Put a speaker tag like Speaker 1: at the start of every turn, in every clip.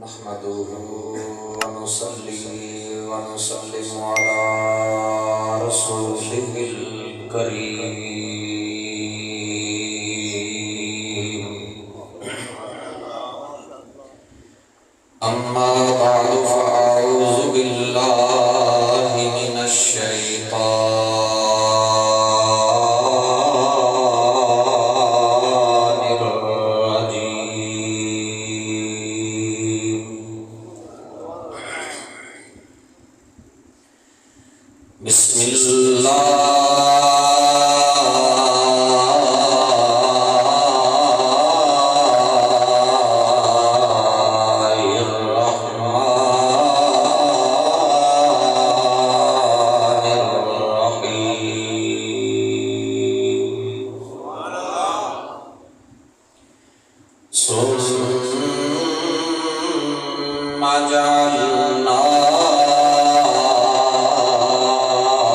Speaker 1: نحمده ونصلي ونسلم على رسوله الكريم أما بعد فأعوذ بالله من الشيطان الرجيم بسم الله الرحمن الرحيم ثم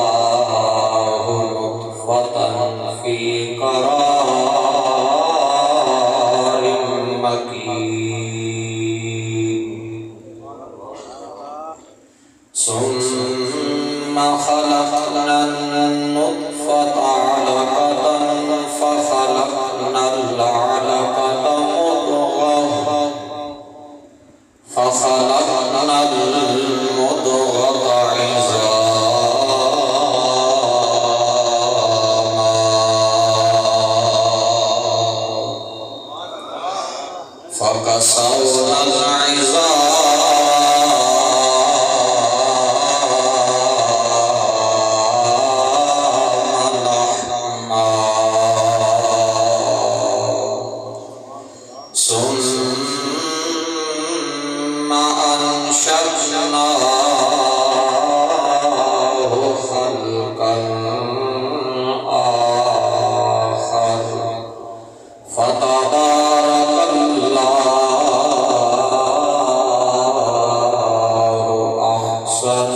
Speaker 1: جعلناه نطفة في قرار مكين ثم خلقنا النطفة علقة فخلقنا العلقة مضغة فخلقنا المضغة عظاما فكسونا العظام لحما ثم أنشأناه خلقا آخر فتبارك الله أحسن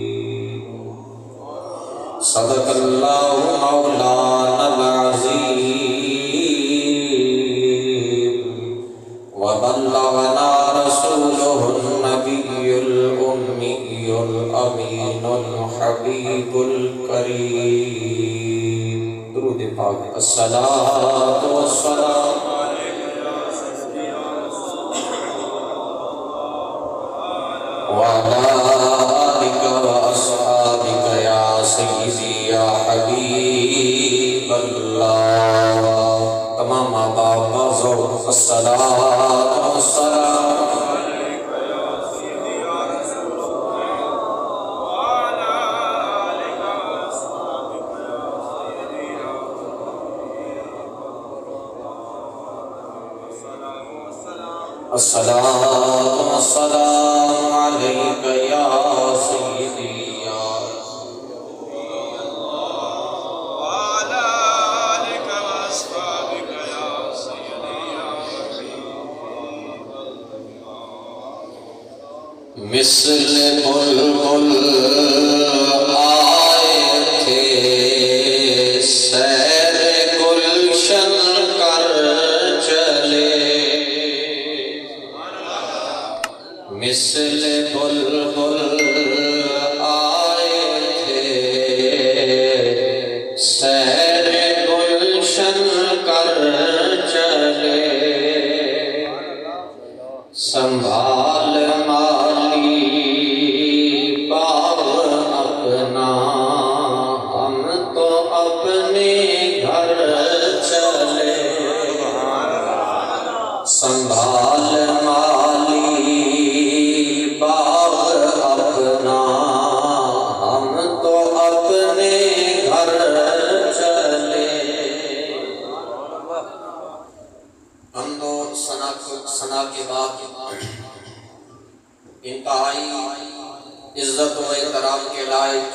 Speaker 1: الخالقين صدق الله مولانا العظيم وبلغنا رسوله النبي الأمي الأمين الحبيب الكريم درود پاک الصلاة والسلام وعلى آلك وأصحابك يا سيدي يا حبيب الله تمام آداب و ذوق الصلاة والسلام الصلاة والسلام عليك يا سيدي يا
Speaker 2: وعلى آلك وأصحابك يا سيدي يا حبيب الله
Speaker 1: مثل بلبل آئے تھے سیر گلشن کر چلے مثل بلبل آئے تھے سیر گلشن کر چلے سنبھال مالی باغ اپنا ہم تو اپنے گھر چلے سنبھال مالی باغ اپنا ہم تو اپنے گھر چلے حمد و ثنا کے بعد انتہائی عزت و احترام کے لائق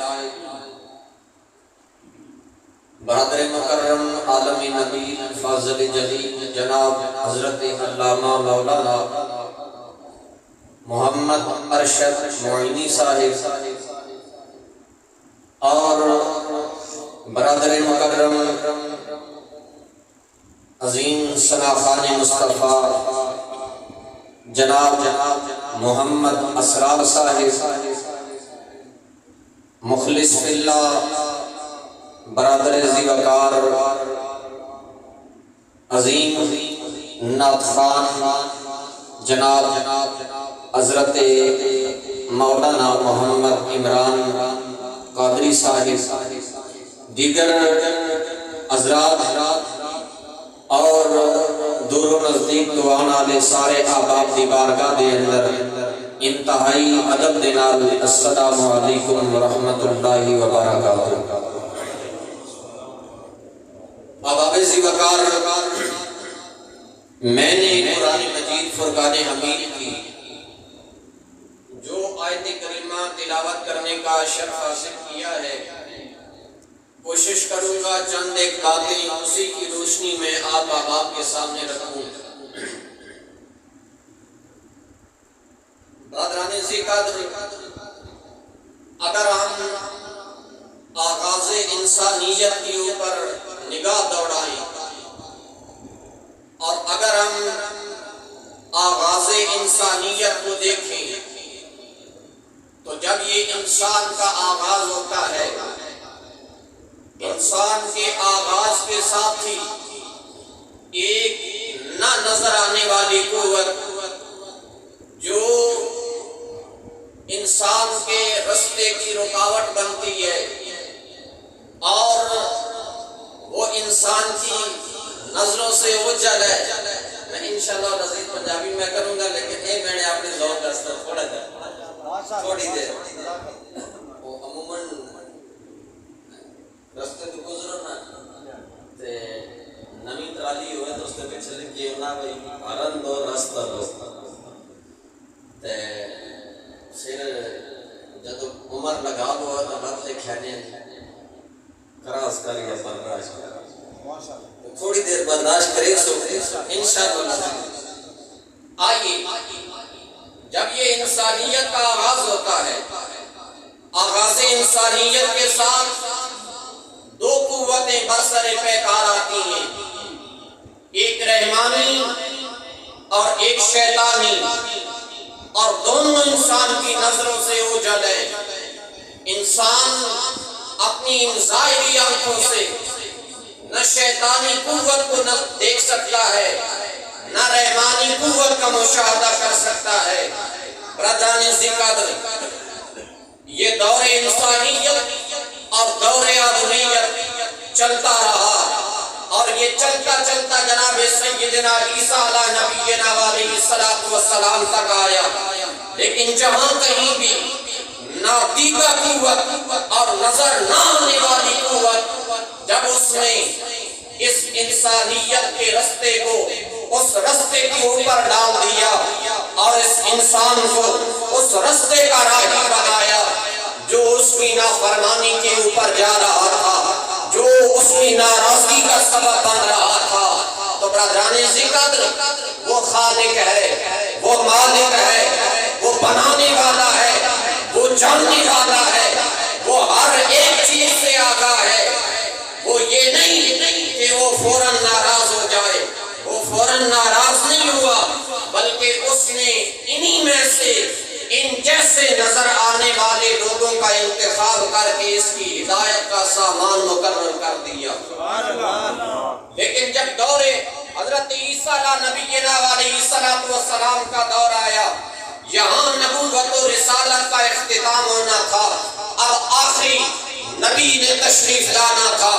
Speaker 1: برادر مکرم عالم نبی فاضل جلیل جناب حضرت علامہ مولانا محمد ارشد معینی صاحب اور برادر مکرم عظیم ثناخان مصطفیٰ جناب محمد اسرار صاحب مخلص فی اللہ برادر ذی وقار عظیم نعت خوان جناب حضرت مولانا محمد عمران قادری صاحب، دیگر حضرات اور دور و نزدیک دوان والے سارے احباب دی بارگاہ دے اندر انتہائی ادب دے نال السلام علیکم ورحمۃ اللہ وبرکاتہ۔ احباب ذی وقار، میں نے قرآن مجید فرقان حمید کی جو آیت کریمہ تلاوت کرنے کا شرف حاصل کیا ہے، کوشش کروں گا چند ایک باتیں اسی کی روشنی میں آپ احباب کے سامنے رکھوں۔ برادران ذی قدر، اگر ہم آغاز انسانیت کے اوپر نگاہ دوڑائیں اور اگر ہم آغاز انسانیت کو دیکھیں تو جب یہ انسان کا آغاز ہوتا ہے، انسان کے آغاز کے ساتھ ہی ایک نہ نظر آنے والی قوت جو انسان کے رستے کی رکاوٹ بنتی ہے اور وہ انسان کی نظروں سے اوجھل ہے۔ میں انشاءاللہ نزید پنجابی میں کروں گا، لیکن میں نے اپنے ذوق کا استعمال تھوڑی دیر وہ عموماً رستے تو گزرو نا تے نمی ترالی ہوئے تو اس کے پیچھے لکھی ہونا بھائی ہرن دو رستہ دو، تے پھر جب عمر لگا ہوا تو بات لکھا نے کراس کر یا برداشت کر، تھوڑی دیر برداشت کرے سو انشاءاللہ۔ آئیے، جب یہ انسانیت کا آغاز ہوتا ہے، آغاز انسانیت کے ساتھ دو قوتیں برسر پیکار آتی ہیں، ایک رحمانی اور ایک شیطانی، اور دونوں انسان کی نظروں سے اوجھل ہے۔ انسان اپنی ان ظاہری آنکھوں سے نہ شیطانی قوت کو نہ دیکھ سکتا ہے، نہ رحمانی قوت کا مشاہدہ کر سکتا ہے۔ برادران ذی قدر، یہ دور انسانیت اور دور آدمیت چلتا رہا، اور یہ چلتا چلتا جناب سیدنا عیسیٰ علیہ نبینا علیہ الصلوۃ والسلام تک آیا۔ لیکن جہاں کہیں بھی نادیدہ قوت اور نظر نہ آنے والی قوت جب اس نے اس انسانیت کے رستے کو اس رستے کے اوپر ڈال دیا اور اس انسان کو اس رستے کا راہی بنایا جو اس کی نافرمانی کے اوپر جا رہا تھا، جو اس کی ناراضگی کا سبب بن رہا تھا، تو برادران ذی قدر، وہ خالق ہے، وہ مالک ہے، وہ بنانے والا ہے، وہ جاننے والا ہے، وہ ہر ایک چیز سے آگاہ ہے۔ وہ یہ نہیں کہ وہ فوراً ناراض ہو جائے، وہ فوراً ناراض نہیں ہوا، بلکہ اس نے انہی میں سے ان جیسے نظر آنے والے لوگوں کا انتخاب کر کے اس کی ہدایت کا سامان مقرر کر دیا۔ لیکن جب دور حضرت عیسیٰ نبینا علیہ السلام کا دور آیا، یہاں نبوت و رسالت کا اختتام ہونا تھا، اب آخری نبی نے تشریف لانا تھا،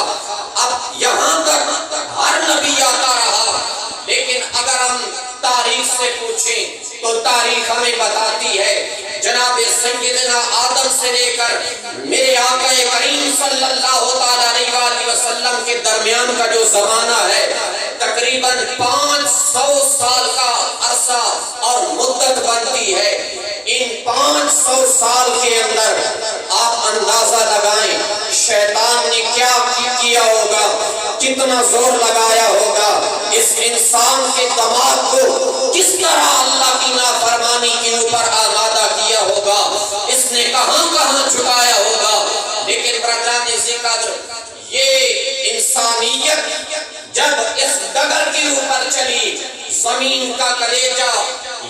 Speaker 1: اب یہاں تک ہر نبی آتا رہا۔ لیکن اگر ہم تاریخ سے پوچھیں تو تاریخ ہمیں بتاتی ہے جناب سیدنا آدم سے لے کر میرے آقا کریم صلی اللہ علیہ وسلم کے درمیان کا جو زمانہ ہے، تقریباً 500 سال کا عرصہ اور مدت بنتی ہے۔ ان 500 سال کے اندر آپ اندازہ لگائیں شیطان نے کیا کیا ہوگا، کتنا زور لگایا ہوگا، اس انسان کے دماغ کو کس طرح اللہ کی نافرمانی کے اوپر آمادہ کیا ہوگا، اس نے کہاں کہاں چھپایا ہوگا۔ لیکن برادران ذی قدر، یہ انسانیت جب اس ڈگر کے زمین کا کلیجہ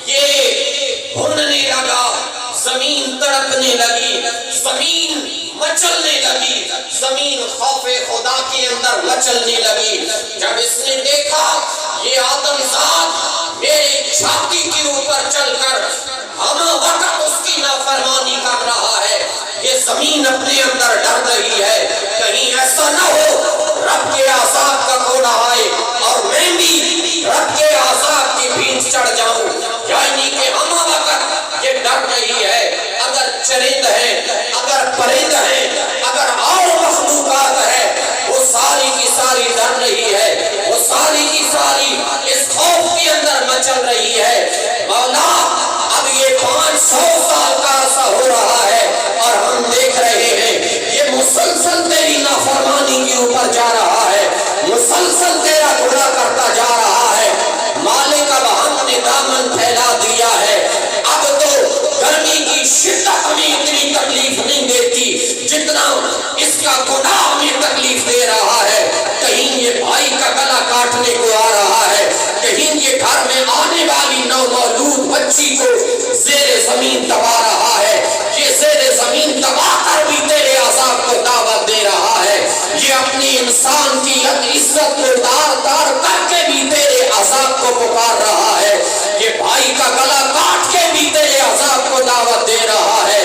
Speaker 1: یہ بھوننے لگا، زمین تڑپنے لگی، زمین مچلنے لگی، زمین خوف خدا کے اندر مچلنے لگی۔ جب اس نے دیکھا یہ آدم ذات میرے چھاتی کے اوپر چل کر ہم وقت اس کی نافرمانی کر رہا ہے، یہ زمین اپنے اندر ڈر رہی ہے، کہیں ایسا نہ ہو رب کے عذاب کا کوڑا آئے اور میں بھی رب کے عذاب کی بھینس چڑھ جاؤں۔ یعنی کہ ہم وقت یہ ڈر رہی ہے، اگر چرند ہیں، اگر پرند ہیں، اگر اور مخلوقات ہے، وہ ساری کی ساری ڈر رہی ہے، وہ ساری کی ساری اس خوف کے اندر مچل رہی ہے۔ مولا اب یہ 500 سال کا عرصہ ہو رہا ہے اور ہم دیکھ رہے ہیں یہ مسلسل تیری نافرمانی کے اوپر جا رہا ہے، مسلسل تیرا گناہ کرتا جا رہا ہے۔ مالک اب ہم نے دامن پھیلا دیا ہے، اب تو گرمی کی شدت ہمیں اتنی تکلیف نہیں دیتی جتنا اس کا گناہ ہمیں تکلیف دے رہا ہے۔ کہیں یہ بھائی کا گلا کاٹنے کو آ رہا ہے، کہیں یہ گھر میں آنے والی نومولود بچی کو زیر زمین دبا رہا ہے، یہ زیر زمین دبا کر بھی تیرے عذاب کو دعوت دے رہا ہے، یہ اپنی انسان کی عزت کو تار تار کر کے بھی تیرے عذاب کو پکار رہا ہے، یہ بھائی کا گلا کاٹ کے بھی تیرے عذاب کو دعوت دے رہا ہے۔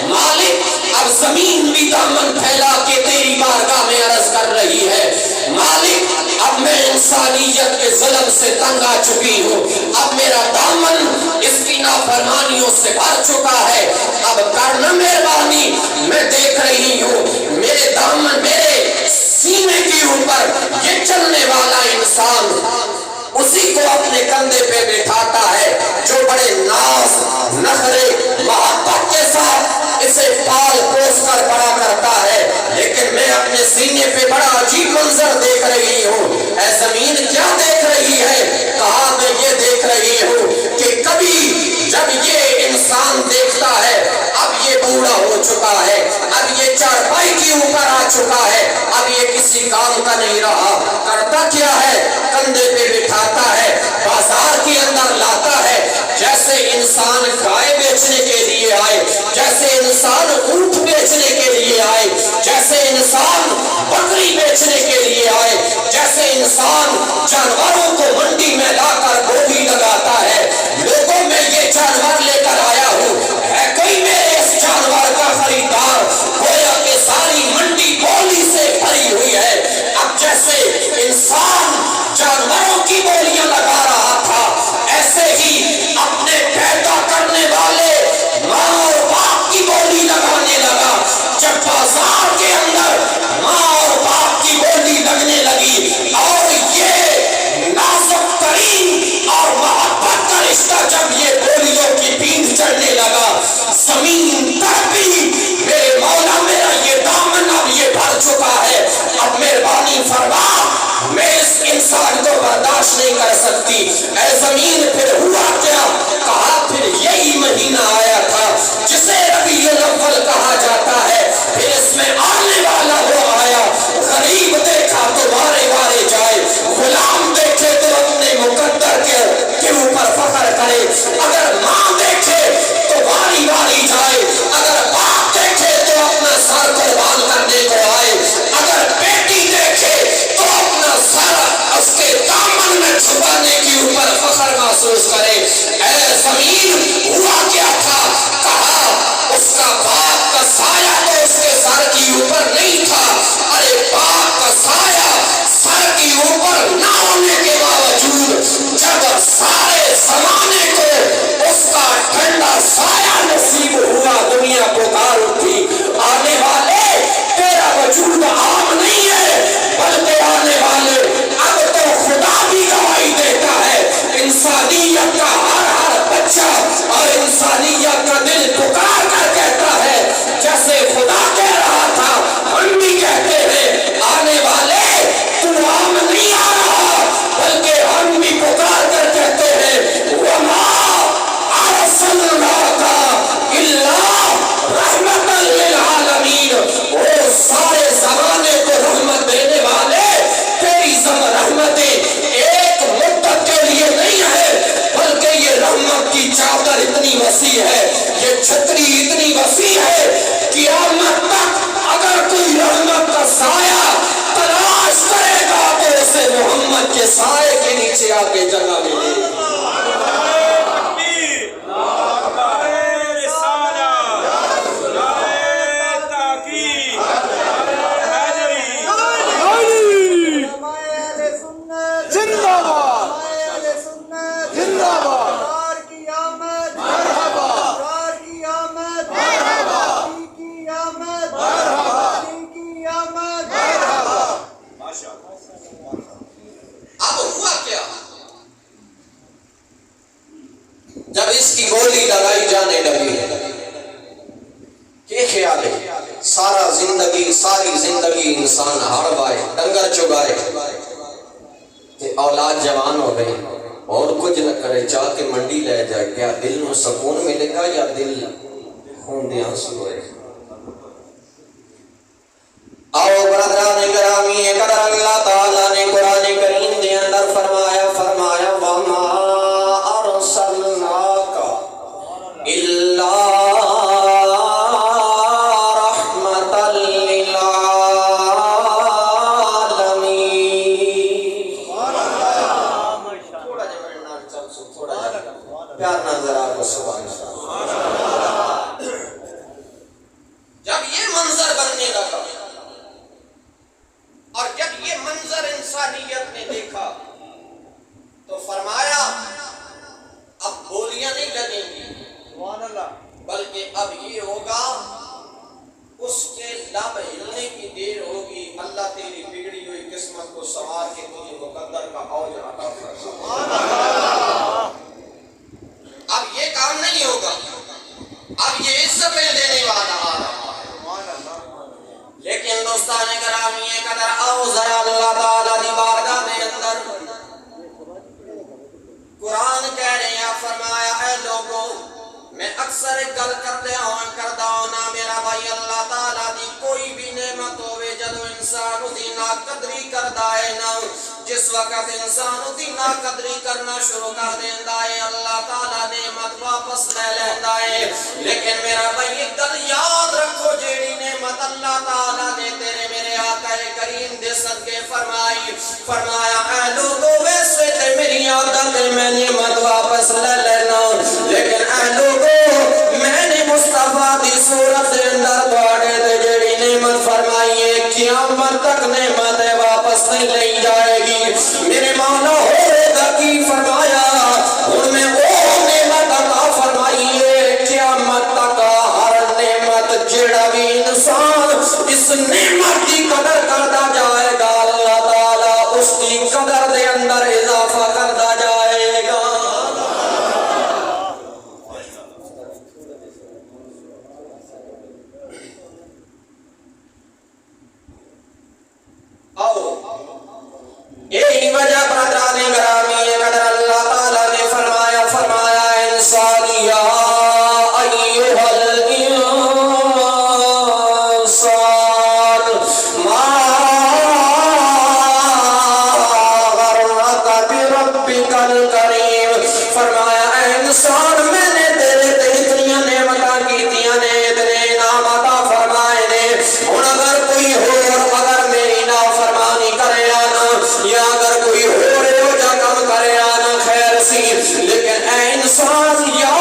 Speaker 1: مالک اب زمین بھی دامن پھیلا کے تیری بارگاہ میں عرض کر رہی ہے، مالک اب میں انسانیت کے ظلم سے تنگ آ چکی ہوں، اب میرا دامن اس کی نافرمانیوں سے بھر چکا ہے، اب کرنا مہربانی، میں دیکھ رہی ہوں میرے دامن میرے سینے کے اوپر یہ چلنے والا انسان اسی کو اپنے کندھے پہ بٹھاتا ہے جو بڑے ناز نخرے محبت کے ساتھ اسے پال پوس کر بڑا کرتا ہے، لیکن میں اپنے سینے پہ بڑا عجیب منظر دیکھ رہی ہوں۔ اے زمین کیا دیکھ رہی ہے؟ کہا میں یہ دیکھ رہی ہوں کہ کبھی جب یہ انسان دیکھتا ہے اب یہ بوڑھا ہو چکا ہے، اب یہ چارپائی کے اوپر آ چکا ہے، اب یہ کسی کام کا نہیں رہا، کرتا کیا ہے؟ کندھے پہ بٹھاتا ہے، بازار کے اندر لاتا ہے، جیسے انسان گائے بیچنے کے لیے آئے، جیسے انسان اونٹ بیچنے کے لیے آئے، جیسے انسان بکری بیچنے کے لیے آئے، جیسے انسان جانوروں کو منڈی میں لا کر بولی لگاتا ہے، لوگوں میں یہ جانور لے کر آیا ہوں، ہے کوئی میرے اس جانور کا خریدار؟ گویا کہ ساری منڈی بولی سے بھری ہوئی ہے۔ اب جیسے انسان جانوروں کی بولیاں لگا رہا تھا، ایسے ہی اپنے پیدا کرنے والے ماں اور باپ کی بولی لگانے لگا۔ جب بازار کے اندر ماں اور باپ کی بولی لگنے لگی اور یہ نازک ترین اور محبت کا رشتہ جب یہ بولیوں کی پیند چڑھنے لگا، زمین تڑپی، میرے مولا میرا یہ دامن اب یہ بھر چکا ہے، اب مہربانی فرما، میں اس انسان کو برداشت نہیں کر سکتی۔ اے زمین پھر ہوا کیا؟ کہا پھر یہی مہینہ آیا تھا جسے ربیع الاول کہا جاتا ہے، پھر اس میں آنے والا وہ آیا، غریب دیکھا تو وارے وارے جائے، غلام دیکھے تو اپنے مقدر کے اوپر فخر کرے، اگر ماں دیکھے تو واری واری جائے، اگر باپ دیکھے تو اپنا سر قربان کرنے کو آئے، اگر بیٹی دیکھے تو اپنا سر اس کے دامن میں چھپانے کے اوپر فخر محسوس کرے۔ اے زمین ہوا کیا تھا؟ کہا اس کا باپ کا سایہ تو اس کے سر کے اوپر نہیں تھا، ارے باپ کا سایہ سر کے اوپر نہ ہونے کے باوجود جب سارے زمانے کو اس کا ٹھنڈا سایہ نصیب ہوا، دنیا پکار اٹھی، آنے والے تیرا وجود عام نہیں ہے بلکہ آنے والے اب تو خدا بھی گواہی دیتا ہے، انسانیت کا ہر ہر بچہ اور انسانیت کا دل پکار کر کہتا ہے کے سائے کے نیچے آ کے جگہ ملے. اب ہوا کیا؟ جب اس کی گولی لگائی جانے لگی کہ خیال ہے ساری زندگی انسان ہار بائے ڈنگر چگائے کہ اولاد جوان ہو گئی اور کچھ نہ کرے چاہ کے منڈی لے جائے, کیا دل میں سکون ملے گا یا دل خون دے آنسو ہوئے؟ آؤ برادران گرامی قدر اللہ تعالیٰ نے قرآن کریم دے اندر فرمایا وَمَا أَرْسَلْنَاكَ إِلَّا رَحْمَةً لِلْعَالَمِينَ. تھوڑا جا پیار نظر آگا. سبحان اللہ. جب یہ منظر بننے لگا اور جب یہ منظر انسانیت نے دیکھا تو فرمایا اب بولیاں نہیں لگیں گی, بلکہ اب یہ ہوگا اس کے لب ہلنے کی دیر ہوگی. اللہ تیری بگڑی ہوئی قسمت کو سنوار کے تجھے مقدر کا اوج عطا فرمائے. اب یہ کام نہیں ہوگا, اب یہ عزتیں دینے والا آ رہا ہے. لیکن دوستان گرامی قدر آؤ ذرا اللہ تعالیٰ دی بارگاہ میں اندر قرآن کہہ رہے ہیں, فرمایا اے لوگوں میں اکثر ایک گل کردا ہوں نا میرا بھائی اللہ تعالیٰ دی کوئی بھی نعمت ہوئے جدو انسان دی ناقدری کردا ہے نا, جس وقت انسان دی ناقدری کرنا شروع کر دیندا ہے اللہ تعالیٰ نعمت واپس لے لیندا ہے. لیکن میرا بھائی ایک گل یاد رکھو, جیڑی نعمت اللہ تعالیٰ نے تیرے میرے آقا کریم دے صدقے فرمایا اے لوگوں ویسے تے میری عادت ہے میں نعمت واپس لے لینا, لیکن اے لوگوں میں نے مصطفیٰ دی صورت دے اندر تواڈے تے جیڑی نعمت فرمائی ہے قیامت تک نعمت واپس نہیں لئی جائے گی. میرے مولا ہوئے گا کی فرمایا اور میں وہ نعمت عطا فرمائی ہے قیامت تک ہر نعمت جیڑا بھی انسان اس نعمت کی قدر کرتا جائے گا اللہ تعالیٰ اس کی قدر دے اندر اضافہ کرتا جائے گا. یہی وجہ برادران گرامی قدر اللہ تعالیٰ نے فرمایا انسان یا ایھا الانسان ما غرک بربک الکریم. فرمایا اے انسان میں نے تیرے تے اتنی نعمتاں کیتیاں نے, اتنے انعام عطا فرمائے نے, ہن اگر کوئی اگر میری نافرمانی کرے نا یا اگر کوئی ہو جا کم کرے نا خیر سی, لیکن اے انسان یا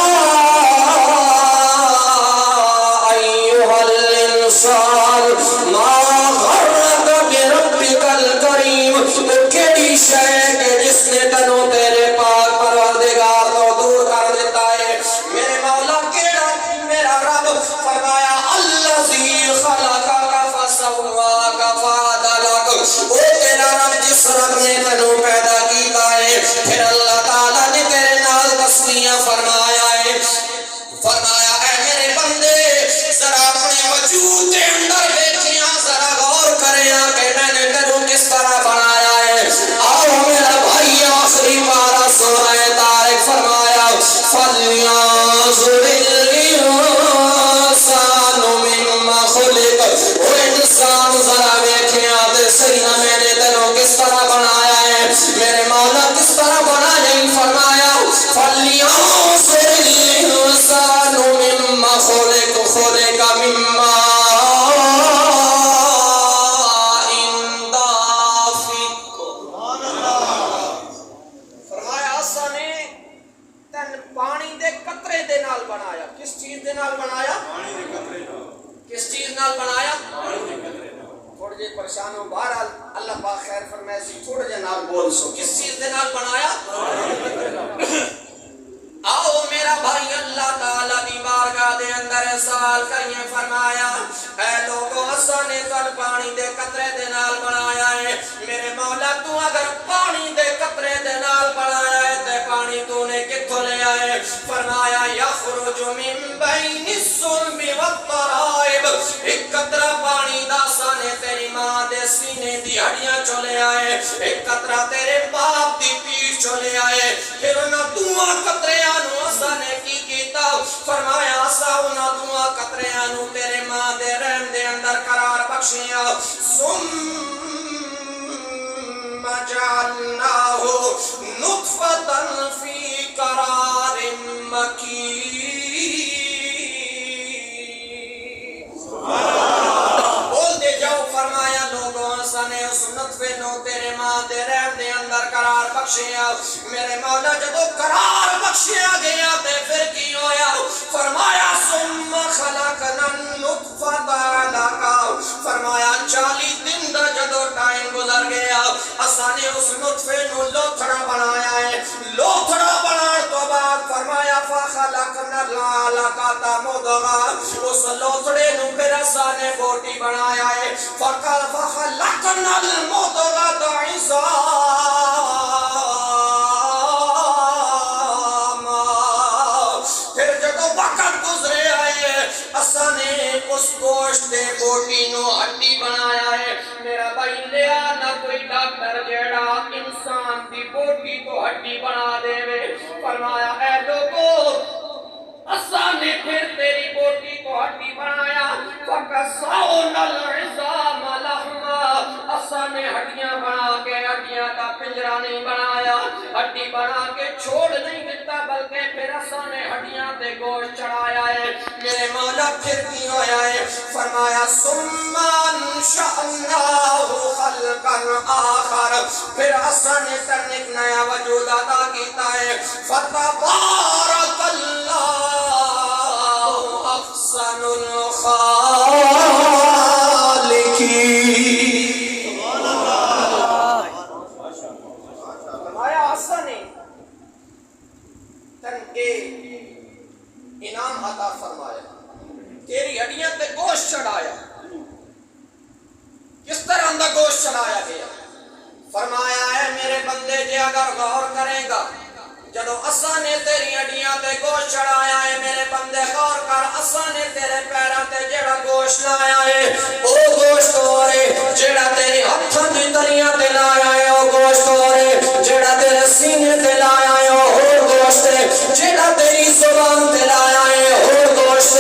Speaker 1: ایھا الانسان ما غرک بربک الکریم. تو کیڑی شے کہ جس نے تنو تیرے پاک پروردگار تو دور کر دیتا ہے. میرے مولا کیڑا میرا رب فرمایا الذی خلقک فسواک فعدلک. او تیرا رب جس رب نے تنو پیدا کیتا ہے پھر اللہ تعالیٰ نے تیرے نال تسمیہ فرمایا ہے. فرمایا اے میرے بندے ذرا اپنے وجود کے اندر دیکھیاں, ذرا غور کریاں کہ میں نے تینوں کس طرح بنایا ہے. آؤ میرا بھائی آخری بات بول سو کس چیز دے نال بنایا؟ آؤ میرا بھائی اللہ تعالیٰ دی بارگاہ دے اندر سوال کریے فرمایا اے لوگوں اساں نے تن پانی دے قطرے دے نال بنایا ہے میرے مولا تو اگر پانی دے قطرے دے نال بنایا ہے تے پانی تو نے کتھوں لے آئے فرمایا یخرج من بین الصلب والترائب ایک قطرہ پانی دا اساں نے تیری ماں دے سینے دی ہڈیاں چوں لے آئے ایک قطرہ تیرے باپ دی پیٹھ چوں لے آئے پھر انہاں دعا قطرے اساں نے کی کیتا فرمایا اساں انہاں دعا قطریاں نو تیرے ماں دے رحم دے اندر قرار بخشیا ثم جعلناہ نطفۃ فی قرار مکین بول دے جاؤ فرمایا لوگوں اساں نے اس نطفے نو تیرے ماں دے رحم دے اندر قرار بخشیا میرے مولا جدو قرار بخشیا گیا تے پھر کی ہویا فرمایا ثم خلقنا النطفۃ علقہ فرمایا 40 دن دا جدو ٹائم گزر گیا اساں نے اس نطفے نو لوتھڑا بنایا ہے لوتھڑا بنان تو بعد فرمایا فخلقنا العلقۃ مضغہ اس لوتھڑے نو پھر اساں نے بوٹی بنایا ہے فخلقنا المضغۃ اساں نے اس گوشت دے بوٹی نو ہڈی بنایا ہے میرا بھائی لیا نہ کوئی ڈاکٹر جیڑا انسان دی بوٹی تو ہڈی بنا دے وے فرمایا اے لوگو اساں نے پھر تیری بوٹی کو ہڈی بنایا فکسونا العظام لحما اساں نے ہڈیاں بنا کے ہڈیاں کا پنجرا نہیں بنایا ہڈی بنا کے چھوڑ نہیں دیتا بلکہ پھر اساں نے ہڈیاں تے گوشت چڑھایا ہے میرے مولا پھر کی ہویا ہے فرمایا ثم انشأناہ خلقا آخر پھر اساں نے تن ایک نیا وجود عطا کیتا ہے فتبارک اللہ احسن الخالقین فرمایا اساں نے تن کے انعام عطا فرمایا تیری ہڈیاں تے گوشت چڑھایا کس طرح اندر گوشت چڑھایا گیا فرمایا ہے میرے بندے جے اگر غور کرے گا جدو اساں نے تیری ہڈیاں تے گوشت چڑھایا ہے میرے بندے غور کر اساں نے تیرے پیراں تے جیڑا گوشت لایا ہے او گوشت اور جیڑا تیری ہتھاں دی تلیاں تے لایا ہے او گوشت اور جیڑا تیرے سینے تے لایا ہے او گوشت جیڑا تیری زبان تے لایا ہے او گوشت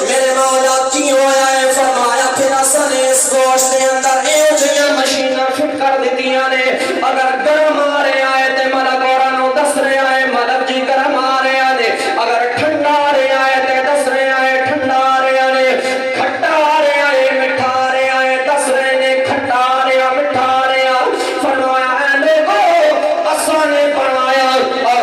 Speaker 1: میرے مولا کی ہویا ہے فرمایا پھر اساں نے اس گوشت دے اندر اے جیاں مشیناں فٹ کر دتیاں نے اگر گرم آ رہے آئے تے ملک اوراں نو دس رہے آئے ملک جی گرم آ رہے آنے اگر ٹھنڈا آ رہے آئے تے دس رہے آئے ٹھنڈا آ رہے آنے کھٹا آ رہے آئے مٹھا آ رہے آئے دس رہے نے کھٹا آ رہے آئے مٹھا آ رہے آئے فرمایا اے لوگو اساں نے بنایا اور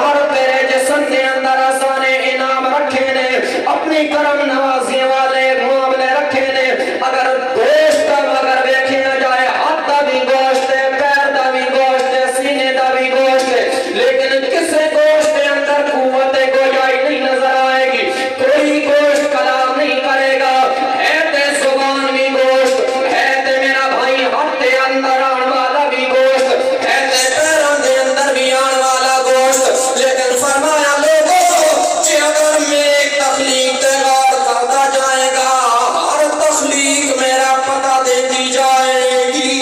Speaker 1: ہر تیرے جسم دے اندر اساں نے انعام رکھے نے اپنی کرم نوازی والے معاملے رکھے نے اگر گوشت اگر دیکھے نہ جائے ہاتھ دا بھی گوشت ہے پیر دا بھی گوشت ہے سینے دا بھی گوشت ہے لیکن کسے گوشت کے اندر قوت گوجائی نہیں نظر آئے گی کوئی گوشت کلام نہیں کرے گا ہے تے زبان بھی گوشت ہے تے میرا بھائی ہاتھ دے اندر آن والا بھی گوشت ہے تے پیروں دے اندر بھی آن والا گوشت لیکن فرمایا لوگوں جے اگر میرے تخلیق تے غور کرتا جائے گا ہر تخلیق میرا پتہ دیتی جائے گی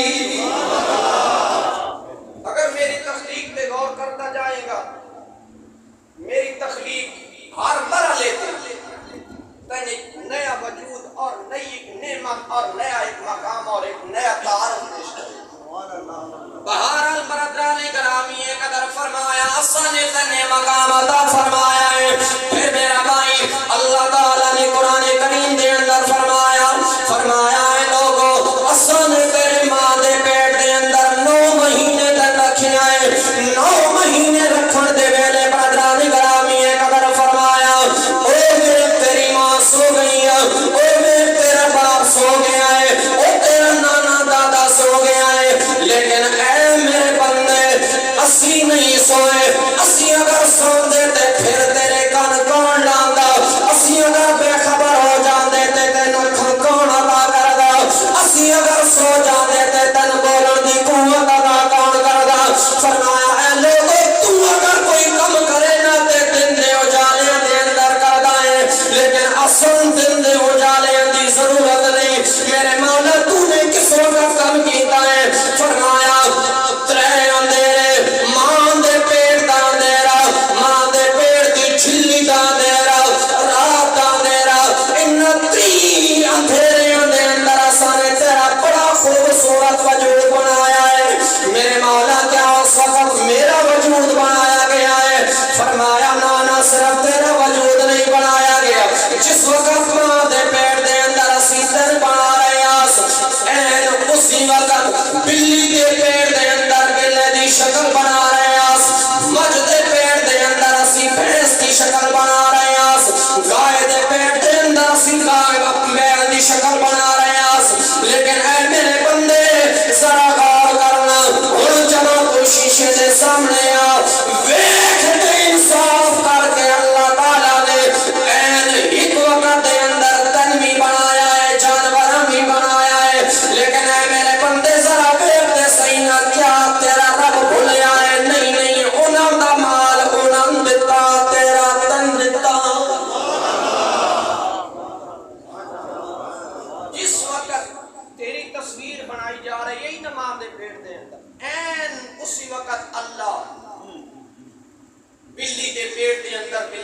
Speaker 1: اگر میری تخلیق تے غور کرتا جائے گا میری تخلیق ہر مرحلے تے ایک نیا وجود اور نئی ایک نعمت اور نیا ایک مقام اور ایک نیا تعارف پیش کرے بہرحال برادران گرامی قدر فرمایا اساں نے تنے مقام عطا فرمایا ہے پھر میرا بھائی اللہ تعالیٰ نے قرآن کریم دے اندر فرمایا ہے لوگو اساں نے تیرے ماں دے پیٹ دے اندر 9 مہینے تک رکھیا ہے 9 مہینے رکھن دے ویلے برادران گرامی قدر فرمایا او میرے تیری ماں سو گئی ہے او میرے تیرا باپ سو گیا ہے او تیرا نانا دادا سو گیا ہے لیکن اے میرے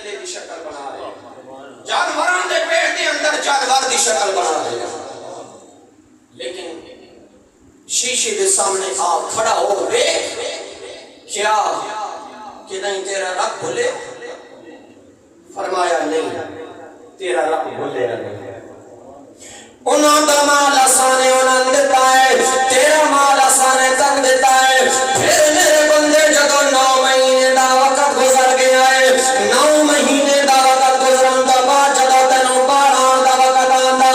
Speaker 1: چلے دی شکل بنا رہے ہیں، جانوران دے پیٹ دے اندر جانور دی شکل بنا رہے ہیں، لیکن شیشے دے سامنے آپ کھڑا ہو رے کیا کہ نہیں تیرا رب بھولے؟ فرمایا نہیں، تیرا رب بھولے نہیں، انہوں دا مال آسانے انہوں دیتا ہے، تیرا مال آسانے تک دیتا ہے۔ پھر میرے بندے جدو 9 مہینے دا وقت گزر گیا ہے، 9 مہینے دا وقت گزرن دا بعد جدو تینوں باہر آن دا وقت آندا،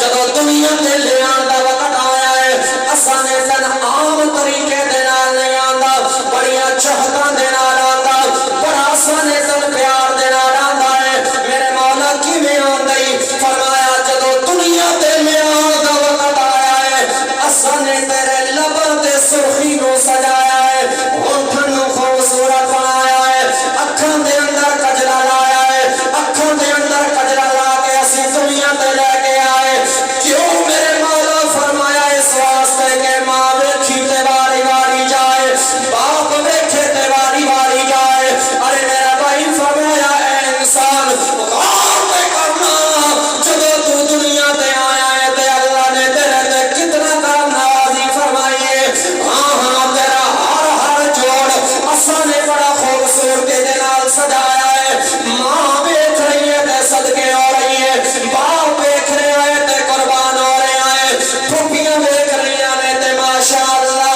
Speaker 1: جدو دنیا تے لے آن دا وقت آیا ہے، آسانے تن عام طریقے دے نال نہیں آندا، بڑیاں چہتاں دے نال آندا، بڑا آسانے تن پیار دے نال آندا ہے۔ میرے مولا کی میں آندائی فرمایا جدو دنیا تے لے آن دا وقت آیا ہے، آسانے تیرے لباں تے سرخی نو سجایا ہے، ہونٹھاں نو خوبصورت بنایا ہے، اکھاں دے اندر کجرا لایا ہے، اکھاں دے اندر کجرا لا کے اسی دنیا تے لے کے آئے۔ کیوں میرے مولا فرمایا اس واسطے کہ ماں ویکھی تے باری باری جائے، باپ ویکھے تے باری باری جائے۔ ارے میرا بھائی فرمایا اے انسان غور تے کرنا، جدو تو دنیا تے آیا ہے تے اللہ نے تیرے تے کتنا کرم نوازی فرمائی ہے۔ ہاں ہاں تیرا ہر جوڑ آسانے بڑا خوبصورتی دے نال سجایا ہے، ماں ویکھ رہی ہے تے صدقے ہو رہی ہے، باپ ویکھ رہے ہیں تے قربان ہو رہے ہیں، پھوپھیاں ویکھ رہی ہیں تے ماشاءاللہ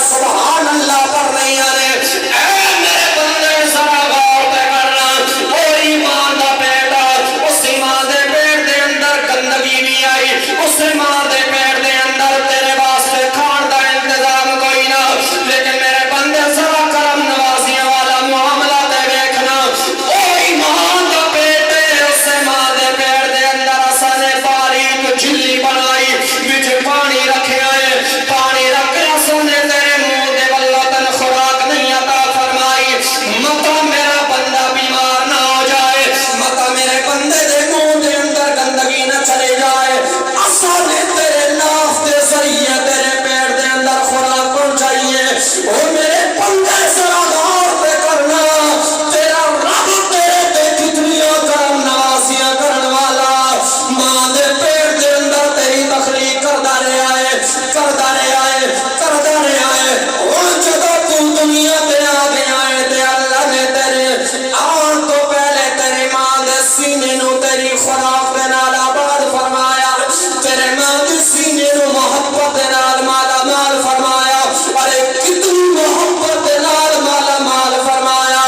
Speaker 1: سبحان اللہ کر رہی ہیں۔ اے میرے بندے ذرا غور تے کرنا، وہی ماں دا بیٹا، اسی ماں دے پیٹ دے اندر گندگی بھی آئی، اسی ماں دے پیٹ دے اندر تیرے واسطے کھان دا انتظام کوئی نہ، لیکن میرے بندے ذرا کرم نوازیاں والا معاملہ تے دیکھنا، وہی ماں دا پیٹ ہے، اسی ماں دے پیٹ دے اندر آسانے باریک جھلی بنائی، وچ پانی رکھے آئے، پانی رکھ کے آسانے تیرے منہ دے واللہ تن خوراک نہیں عطا فرمائی، متا میرا بندہ بیمار نہ ہو جائے، متا میرے بندے دے منہ دے اندر گندگی نہ چلے جائے، آسانے تیرے ناف دے ذریعے تیرے پیٹ دے اندر خوراک پہنچائیے۔ او میرے بندے ذرا غور پہ کرنا، تیرا رب تیرے تے کتنیاں کرم نوازیاں کرن والا، ماں دے پیٹ دے اندر تیری تخلیق کردا رہا ہے، کردا رہا ہے، کردا رہا ہے۔ ہن جدو تو دنیا تے آ گیا ہے تے اللہ نے تیرے آن تو پہلے تیری ماں دے سینے نو تیری خوراک دے نال آباد فرمایا، تیرے ماں دے سینے نو محبت دے نال مالا مال فرمایا۔ ارے کتنی محبت دے نال مالا مال فرمایا،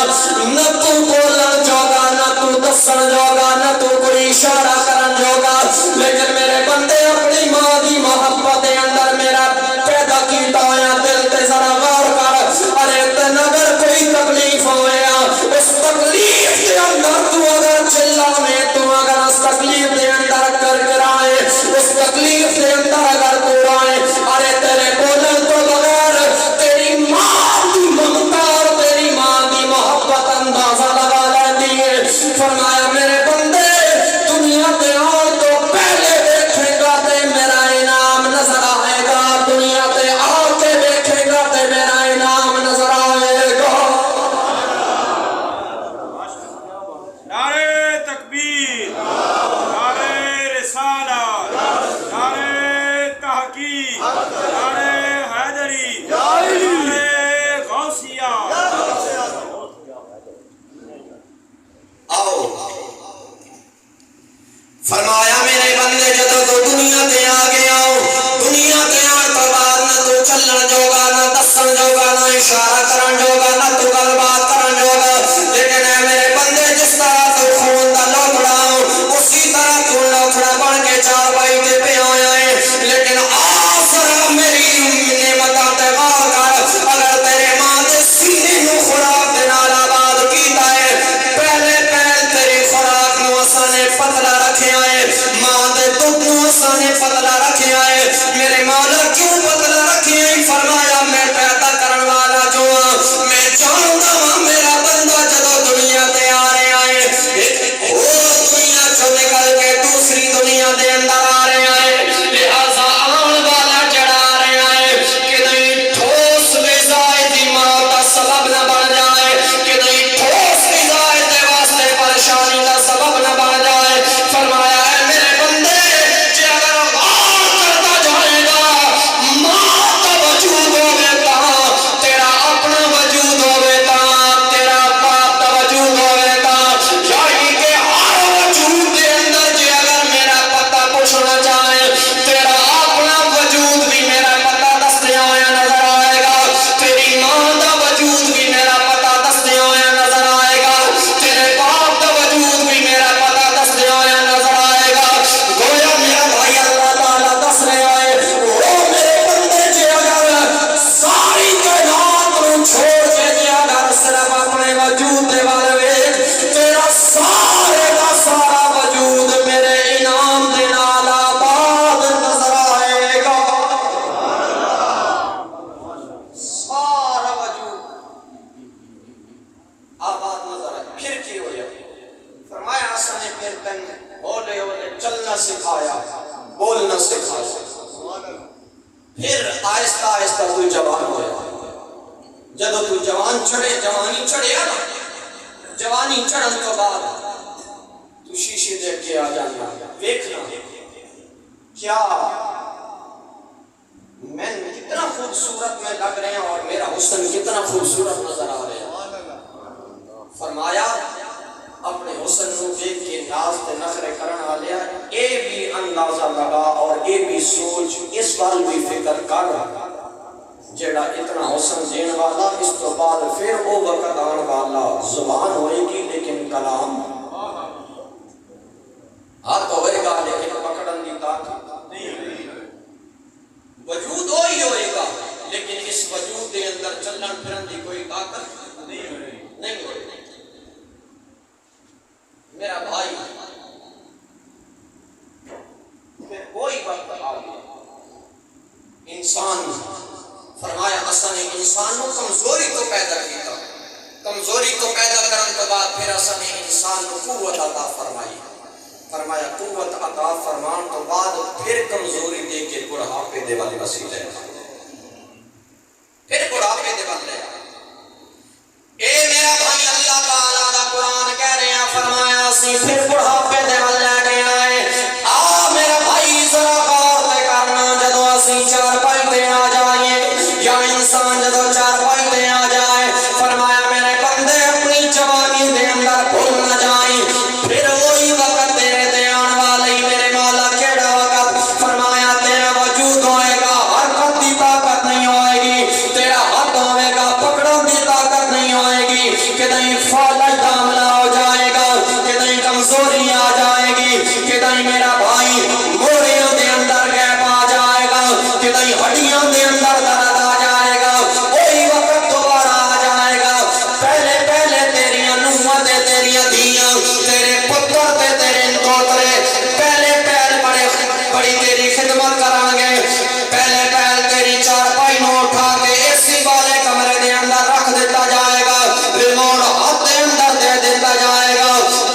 Speaker 1: نہ تو بولن جوگا، نہ تو دسن جوگا، نہ تو کوئی اشارہ کرن جوگا، لیکن میرے بندے اپنی ماں دی محبت دے اندر میرا پیدا کیتا ہویا دل تے ذرا غور کر۔ ارے تن اگر کوئی تکلیف ہویا، اس تکلیف دے اندر تو اگر چلاوے، تو اگر اس تکلیف دے اندر کرائے، اس تکلیف دے اندر اگر تو آئے، ارے تیرے بولن تو بغیر تیری ماں دی ممتا اور تیری ماں دی محبت اندازہ لگا لیندی ہے۔ فرمایا میرے بندے دنیا تے آن تو پہلے دیکھے گا تے میرا انعام نظر آئے گا، دنیا تے آ کے دیکھے گا تے میرا انعام نظر آئے گا۔
Speaker 2: نعرہ تکبیر، نعرہ رسالت، نعرہ تحقیق، نعرہ حیدری، نعرہ غوثیہ۔
Speaker 1: آؤ فرمایا میرے بندے جدو تو دنیا تے آ گیا ہو، دنیا تے آن تو بعد نہ تو چلن جوگا، نہ دسن جوگا، نہ اشارہ کرن جوگا، نہ تو گل بات کرن جوگا، لیکن اے میرے بندے جس طرح تو خون دا لوتھڑا ہو، اسی طرح تو لوتھڑا بن کے چارپائی تے پہ آیا ہے، لیکن آسرا میری نعمتاں تے غور کر، اگر تیرے ماں دے سینے نو خوراک دے نال آباد کیتا ہے، پہلے پہل تیری خوراک نو آسانے پتلا رکھیا ہے، ماں دے دودھ نو آسانے پتلا رکھیا ہے، میرے مولا کیوں پتلا رکھیا ہے؟ فرمایا میں پیدا کرن والا جو ہاں، میں جاندا سارا وجود آباد نظر آئے. پھر کی ہویا؟ فرمایا اسا نے پھر تن ہولے ہولے چلنا سکھایا، بولنا سکھایا. پھر آہستہ آہستہ تو جوان ہویا. جب تو جوان چڑھے، جوانی چڑھیا نا، جوانی چڑھن تو بعد تو شیشے دیکھ کے آ جانا، دیکھنا کیا میں کتنا خوبصورت میں لگ رہے ہیں اور میرا حسن کتنا خوبصورت نظر آ رہے ہیں. فرمایا اپنے حسن کو دیکھ کے ناز تے نخرے کرن والے اے بھی اندازہ لگا اور اے بھی سوچ، اس وال بھی فکر کر جیڑا اتنا حسن دین والا اس تو بعد پھر او وقت آن والا زبان ہوئے گی لیکن کلام ہاتھ ہوئے گا لیکن پکڑن دی طاقت نہیں. وجود ہوئی ہوئے گا لیکن اس وجود دے اندر چلن پھرن دی کوئی طاقت نہیں ہوئے. میرا بھائی پھر کوئی وقت آ گیا انسان. فرمایا اسا نے انسان کو کمزوری تو پیدا کیتا، کمزوری تو پیدا کرنے کے بعد پھر اسا نے انسان کو قوت عطا فرمائی. فرمایا قوت عطا فرمان تو بعد پھر کمزوری دے کے بڑھاپے دے والے وسیلے، پھر بڑھاپے دے والے. اے میرا بھائی اللہ تعالیٰ دا قرآن کہہ رہے ہیں، فرمایا اسی پھر بڑھاپے دے والے گیا ہے. آ میرا بھائی ذرا غور تے کرنا، جدو اسی چار پائی تے آ جائیں یا انسان جدو چار پائی تے آ جائے، فرمایا میرے بندے اپنی جوانی دے اندر بھول نہ جائیں. پھر وہی وقت تیرے تے آن والی میرے مولا کیڑا وقت؟ فرمایا تیرا وجود ہوئے گا، حرکت دی طاقت نہیں ہوئے گی، تیرا ہاتھ ہوئے گا، پکڑن دی طاقت نہیں ہوئے گی، کدیں فالج داملہ ہو جائے گا، کدیں کمزوری آ جائے گی، کدیں میرا بھائی موریوں دے اندر گیپ آ جائے گا، کدیں ہڈیاں دے اندر درد آ جائے گا. وہی وقت دوبارہ آ جائے گا. پہلے پہلے تیریاں نوحاں تے تیریاں دھیاں، تیرے پتر تے تیرے دوترے پہلے پہل بڑی تیری خدمت کران گے. پہلے پہل تیری چارپائی نو اٹھا کے اے سی والے کمرے دے اندر رکھ دیتا جائے گا، ریموٹ ہاتھ دے اندر دے دیتا جائے گا.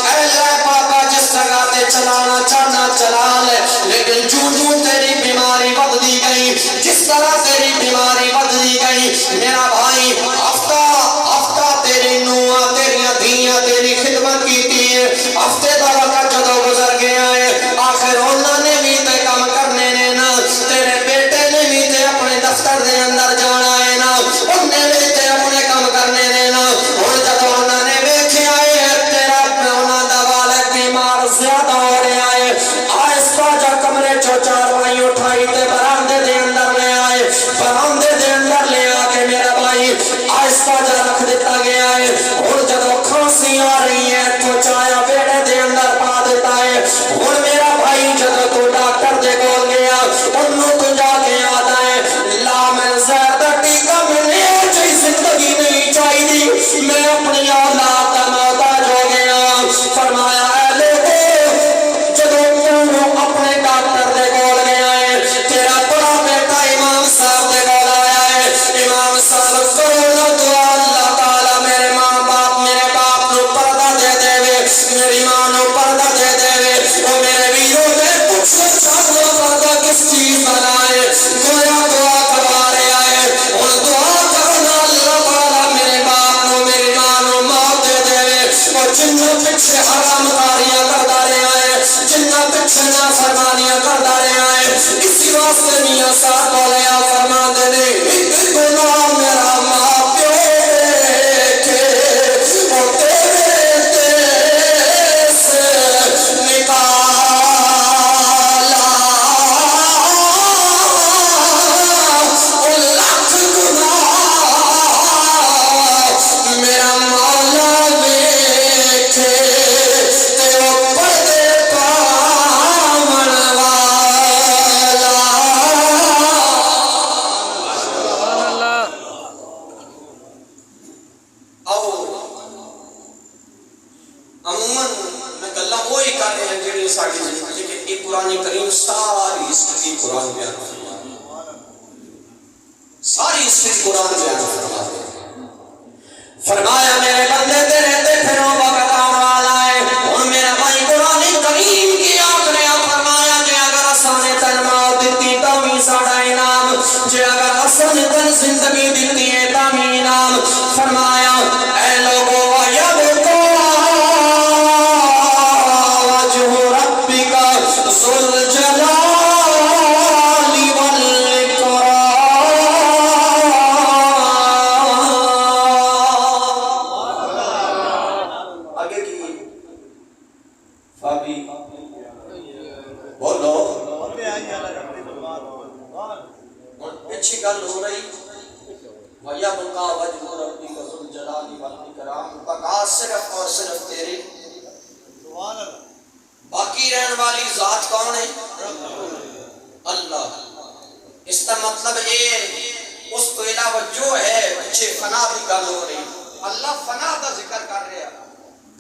Speaker 1: اے لے پاپا جس جگہ تے چلانا چاہنا چلا لے، لیکن جو تیری بیماری بدلی گئی، جس طرح تیری بیماری بدلی گئی میرا بھائی، ہفتہ ہفتہ تیری نوحاں تیریاں دھیاں تیری خدمت کیتی ہے. ہفتے دا وقت جدو گزر گیا ہے، آخر انہوں نے بھی تے کام کرنے نے نا، تیرے بیٹے نے بھی تے اپنے دفتر دے اندر جانا ہے نا، انہیں بھی تے اپنے کام کرنے نے نا. اور جدو انہوں نے ویکھیا ہے تیرا انہوں دا والد بیمار زیادہ ہو رہا ہے، آہستہ جا کمرے چو چارپائی اٹھائی تے برآمدے دے اندر لے آئے. برآمدے دے اندر لے آ کے میرا بھائی آہستہ جا رکھ دیتا گیا ہے. اور جدو کھانسی آ رہی ہے تو چایا بیڑے دے اندر پا دیتا ہے. اور میرا بھائی جدو تو ڈاکٹر دے کول گیا انہوں تو جا کے آتا ہے، لا میں زیادہ ٹیکا میں نے چاہی زندگی نہیں چاہی دی، میں اپنی اولاد کا محتاج ہو گیا. فرمایا اے لوگو جدو تو اپنے ڈاکٹر دے کول گیا ہے، تیرا بڑا بیٹا امام صاحب دے کول آیا ہے. امام صاحب کرو نہ دعا اللہ تعالیٰ میرے ماں باپ میرے باپ نو پردہ دے دے وے، میری ماں نو پردہ دے دے وے. او میرے ویروں میں پوچھو چاہتا پردہ کس چیز بنائے، گویا دعا کروا رہا ہے. اور دعا کرنا اللہ تعالیٰ میرے باپ نو میری ماں نو موت دے دے وے. اور جنہ پیچھے حرام کاریاں کرتا رہا ہے، جنہ پیچھے نافرمانیاں کرتا رہا ہے، اسی واسطے میاں صاحب بولے آ فرما دے نے ایک گناہ میرا ماں پیو کے وہ تیرے دیس نکالا، وہ لاکھ گناہ میرا مولا ویکھے تے وہ پردے پاون والا. عموماً میں گلا وہی کر رہے ہیں جڑی ساری زندگی کہ یہ قرآن کریم ساری ہسٹری قرآن بیان کرتا ہے، ساری حدیث سے قرآن بیان فرماتے ہیں۔ فرمایا میرے بندے تیرے تے پھروں وقت آنے والا ہے، اور میرا بھائی قرآن کریم کی آخر فرمایا کہ اگر اسانے تن موت دیتی تو بھی ساڑا انعام، جے اگر اسانے تن زندگی دیتی ہے تو بھی انعام۔ فرمایا اے لوگوں وَيَبْقَى وَجْهُ رَبِّكَ ذُو الْجَلَالِ اچھی گل ہو رہی وَيَبْقَى وَجْهُ رَبِّكَ ذُو الْجَلَالِ وَالْإِكْرَامِ، بقا صرف اور صرف تیری، باقی رہن والی ذات کون ہے؟ اللہ۔ اس کا مطلب یہ اس تو علاوہ جو ہے اچھے فنا بھی گل ہو رہی، اللہ فنا دا ذکر کر رہا،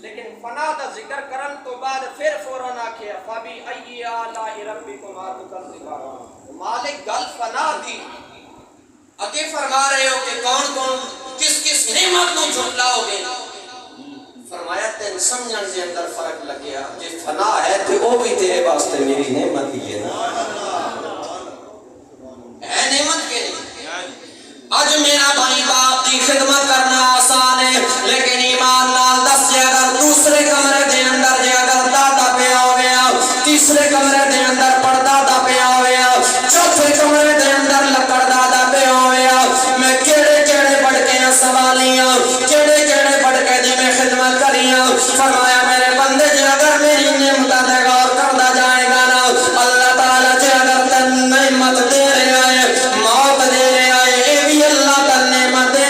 Speaker 1: لیکن فنا دا ذکر کرن تو بعد پھر فوراً آکھیا فَبِأَيِّ آلَاءِ رَبِّكُمَا تُكَذِّبَانِ، مالک گل فنا دی اگے فرما رہے ہو کہ کون کون کس کس نعمت نو جھٹلاؤ گے۔ فرمایا تین سمجھن دے اندر فرق لگیا، جے فنا ہے تو وہ بھی تیرے واسطے میری نعمت ہی ہے نا، ہے نعمت کے نہیں۔ آج میرا بھائی باپ دی خدمت کرنا آسان ہے، لیکن ایمان نال دس جے اگر دوسرے کمرے دے اندر جے اگر دادا پیا ہو گیا، تیسرے کمرے دے اندر پردادا پیا ہو گیا، چوتھے کمرے دے اندر لکڑ دادا پیا ہو گیا، میں کیڑے کیڑے بڑکیاں سوالیاں، کیڑے کیڑے بڑکے دی میں خدمت کریاں۔ فرمایا میرے بندے جے اگر میری نعمتاں تے غور کردا جائے گا نا، اللہ تعالیٰ جے اگر تن نعمت دے رہا ہے، موت دے رہا ہے، اے بھی اللہ تن نعمت دے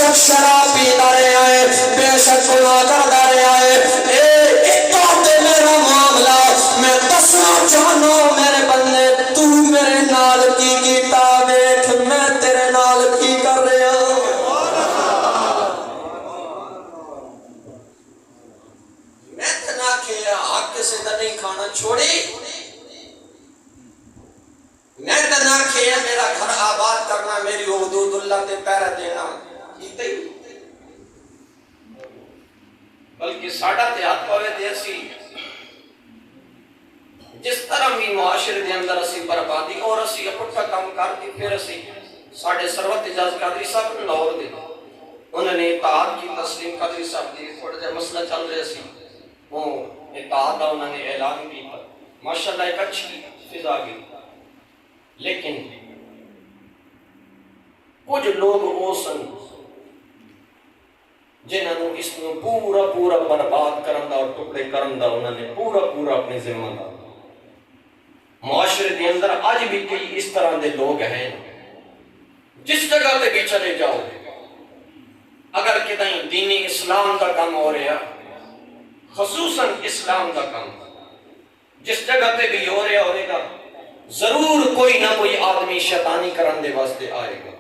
Speaker 1: شک شراب پیتا رہا ہے، بے شک گناہ کرتا رہا ہے، ایک تے میرا معاملہ میں دسنا چاہنا میرے بندے، تو میرے نال کی کیتا ویکھ میں تیرے نال کی کر رہا ہوں۔ میں تے نہ کھیا حق کسے دا نہیں کھانا چھوڑی، میں تے نہ کھیا میرا گھر آباد کرنا، میری حدود اللہ تے پیرا دینا کیتے ہی، بلکہ ساڑھا تے ہاتھ پاوے دے اسی جس طرح بھی معاشرے دے اندر اسی بربادی اور اسی اپٹھا کام کر دی، پھر اسی ساڑھے سروت اجاز قادری صاحب نے لاہور دے انہوں نے اطاعت کی تسلیم قادری صاحب دی، تھوڑا جا مسئلہ چل رہے اسی وہ اطاعت دا انہوں نے اعلان کی، ماشاءاللہ ایک اچھی فضا گئی، لیکن کچھ لوگ وہ سن جنہوں نے اس میں پورا برباد کرن دا اور ٹکڑے کرن دا انہوں نے پورا اپنی ذمہ دا۔ معاشرے دے اندر آج بھی کئی اس طرح دے لوگ ہیں، جس جگہ پہ بھی چلے جاؤ اگر کہیں دینی اسلام کا کام ہو رہا، خصوصاً اسلام کا کام جس جگہ پہ بھی ہو رہا ہوئے گا، ضرور کوئی نہ کوئی آدمی شیطانی کرن دے واسطے آئے گا۔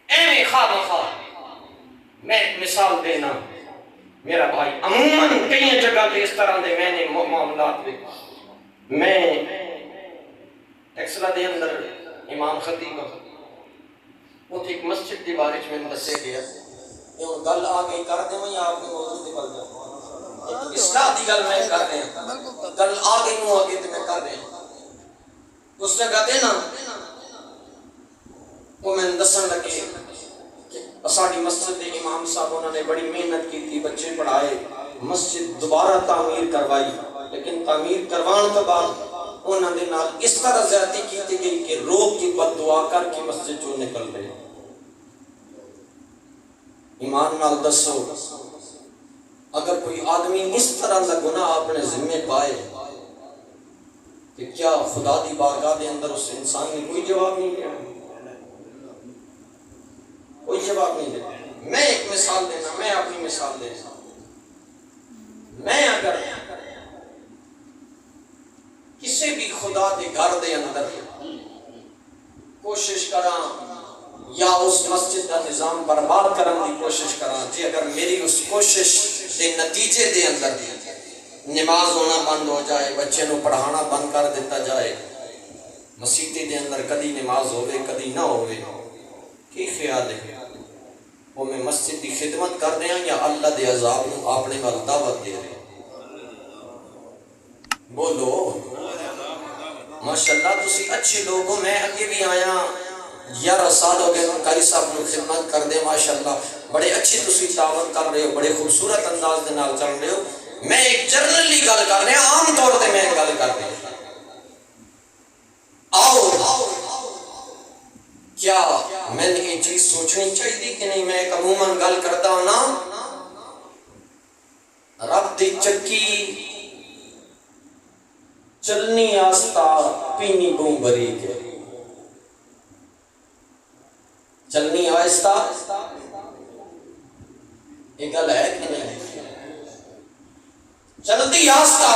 Speaker 1: ایویں خواہ مخواہ میں ایک مثال دینا، میرا بھائی عموماً کئی جگہ پہ اس طرح دے میں نے معاملات پہ میں ٹیکسلا دے اندر امام خطیب وہ ایک مسجد کے بارے میں دسے گیا، یہ گل آ گئی کر دیں یا آپ کے موضوع دی گل کر اصلاح دی گل میں کر رہے ہیں، گل آ گئی ہوں آگے تو میں کر رہے ہیں۔ اس جگہ دے نا وہ میں دسن لگے کہ ساڑی مسجد دے امام صاحب انہوں نے بڑی محنت کی تھی، بچے پڑھائے، مسجد دوبارہ تعمیر کروائی، لیکن تعمیر کروان تو بعد انہوں نے نال اس طرح زیادتی کی تھی کہ روک کی بد دعا کر کے مسجد جو نکل رہے۔ ایمان نال دسو اگر کوئی آدمی اس طرح کا گناہ اپنے ذمہ پائے کہ کیا خدا دی بارگاہ دے اندر اس انسان نے کوئی جواب نہیں دیا، کوئی جواب نہیں دیا۔ میں ایک مثال دینا، میں اپنی مثال دینا، میں اگر کسی بھی خدا دے گھر دے اندر کوشش کراں یا اس مسجد کا نظام برباد کرنے کی کوشش کراں، جی اگر میری اس کوشش دے نتیجے دے اندر نماز ہونا بند ہو جائے، بچے نو پڑھانا بند کر دیتا جائے، مسیطے دے اندر کدی نماز ہوئے کدی نہ ہوئے، کی خیال ہے؟ وہ میں مسجد کی خدمت کر دیا یا اللہ دے عذاب نو اپنے وال دعوت دے رہے؟ بولو ماشاءاللہ تسی اچھے لوگ ہو، میں اگے بھی آیا 11 سال ہو گئے قاری صاحب نو خدمت کر دے، ماشاءاللہ بڑے اچھی تسی تعاون کر رہے ہو، بڑے خوبصورت انداز دے نال چل رہے ہو۔ میں ایک جنرلی گل کر رہا ہوں، عام طور تے میں گل کر رہا ہوں، آؤ کیا میں نے یہ چیز سوچنی چاہیے کہ نہیں؟ میں ایک عموماً گل کرتا ہوں نا، رب دی چکی چلنی آستا پینی بوں بری کے، چلنی آہستہ یہ گل ہے کہ نہیں؟ چلتی آستا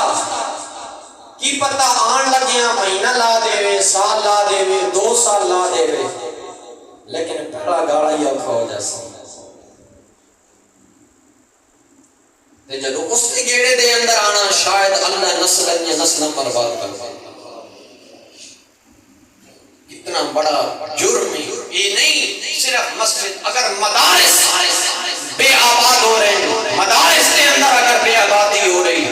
Speaker 1: کی پتہ آن لگیاں مہینہ لا دے، سال لا دے، 2 سال لا دے، لیکن پہلا گاڑا ہی اوکھا ہو جیسا۔ جدو اس کے گیڑے دے اندر آنا شاید اللہ نسل یا نسل برباد کر دے۔ اتنا بڑا جرم یہ نہیں صرف مسجد، اگر مدارس بے آباد ہو رہے ہیں، مدارس کے اندر اگر بے آبادی ہو رہی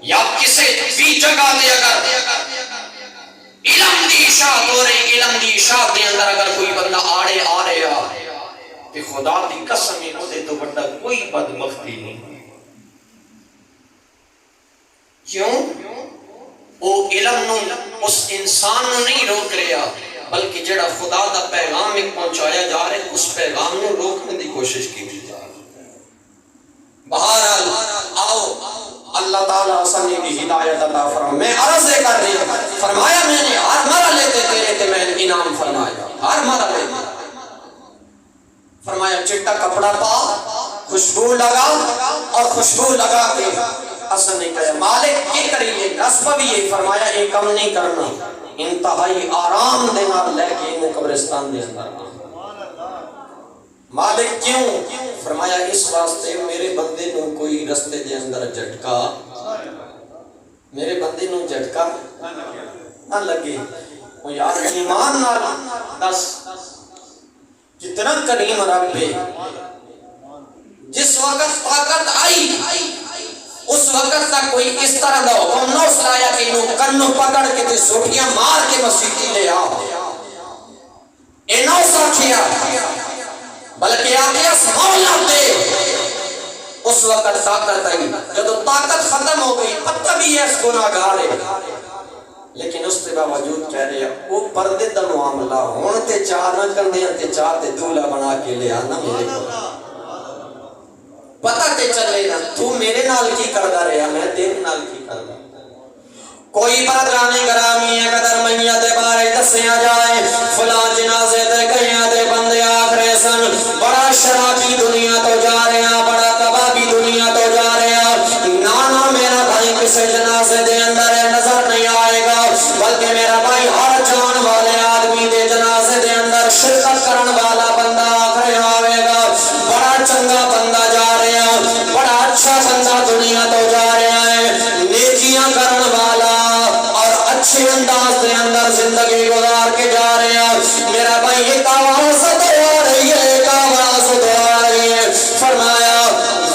Speaker 1: یا کسی بھی جگہ دے اگر علم دی اشاعت ہو رہی، علم دی اشاعت دے اندر اگر کوئی بندہ آڑے آ رہا کہ خدا دی قسم ہی دے تو بڑا کوئی بدمختی نہیں۔ کیوں؟ وہ علم نو اس انسان نو نہیں روک رہا، بلکہ جڑا خدا دا پیغام ایک پہنچایا جا رہا ہے اس پیغام نو روکنے دی کوشش کی جا رہی ہے۔ بہرحال آؤ اللہ تعالیٰ سنی دی ہدایت عطا فرمائے۔ میں عرض کر رہی ہوں، فرمایا میں نے ہر مرحلے تے تیرے تے میں انعام فرمایا، ہر مرحلے تے فرمایا چٹا کپڑا پا، خوشبو لگا، اور خوشبو لگا کے اصل نہیں کہا مالک کی کریے نصب بھی یہ فرمایا ایک کم نہیں کرنا، انتہائی آرام دینا لے کے انہوں قبرستان دے اندر مالک کیوں؟ فرمایا اس واسطے میرے بندے نو کوئی رستے دے اندر جھٹکا، میرے بندے نو جھٹکا نہ لگے۔ وہ یار ایمان نہ دس کتنا کریم رب ہے، جس وقت طاقت آئی اس وقت تک کوئی اس طرح دا حکم نہ سلایا کہ انہوں کنوں پکڑ کے تے سوٹیاں مار کے مسیحی لے آؤ، انہوں ساکھیا بلکہ آگے اس مولا دے۔ اس وقت طاقت آئی، جب طاقت ختم ہو گئی پتہ بھی ہے اس گناہگار ہے، لیکن اس کے باوجود کہہ رہے ہیں وہ پردے دا معاملہ ہون تے چاہ نہ کرنے تے چاہ تے دولہ بنا کے لے آنا میرے کو پتہ تے چلے نا تو میرے نال کی کردہ رہا میں تیرے نال کی کردہ۔ کوئی برادران گرامی ہے قدر میت بارے دسیا جائے فلاں جنازے تے گئیاں تے بندے آخرے سن، بڑا شرابی دنیا تو جا رہے ہیں، بڑا کبابی دنیا تو جا رہے ہیں، نانا میرا بھائی کسے جنازے دے اندر نظر نہیں آئے گا، بلکہ میرا بھائی ہر جان والے آدمی دے جنازے دے اندر شرکت کرن والا بندہ آخرے آوے گا، بڑا چنگا بندہ جا رہے ہیں، بڑا اچھا بندہ دنیا تو جا رہے ہیں، نیکیاں کرن والا اور اچھے انداز دے اندر زندگی گزار کے جا رہے ہیں، میرا بھائی ایک آواز دعا رہی ہے، ایک آواز دعا رہی ہے، فرمایا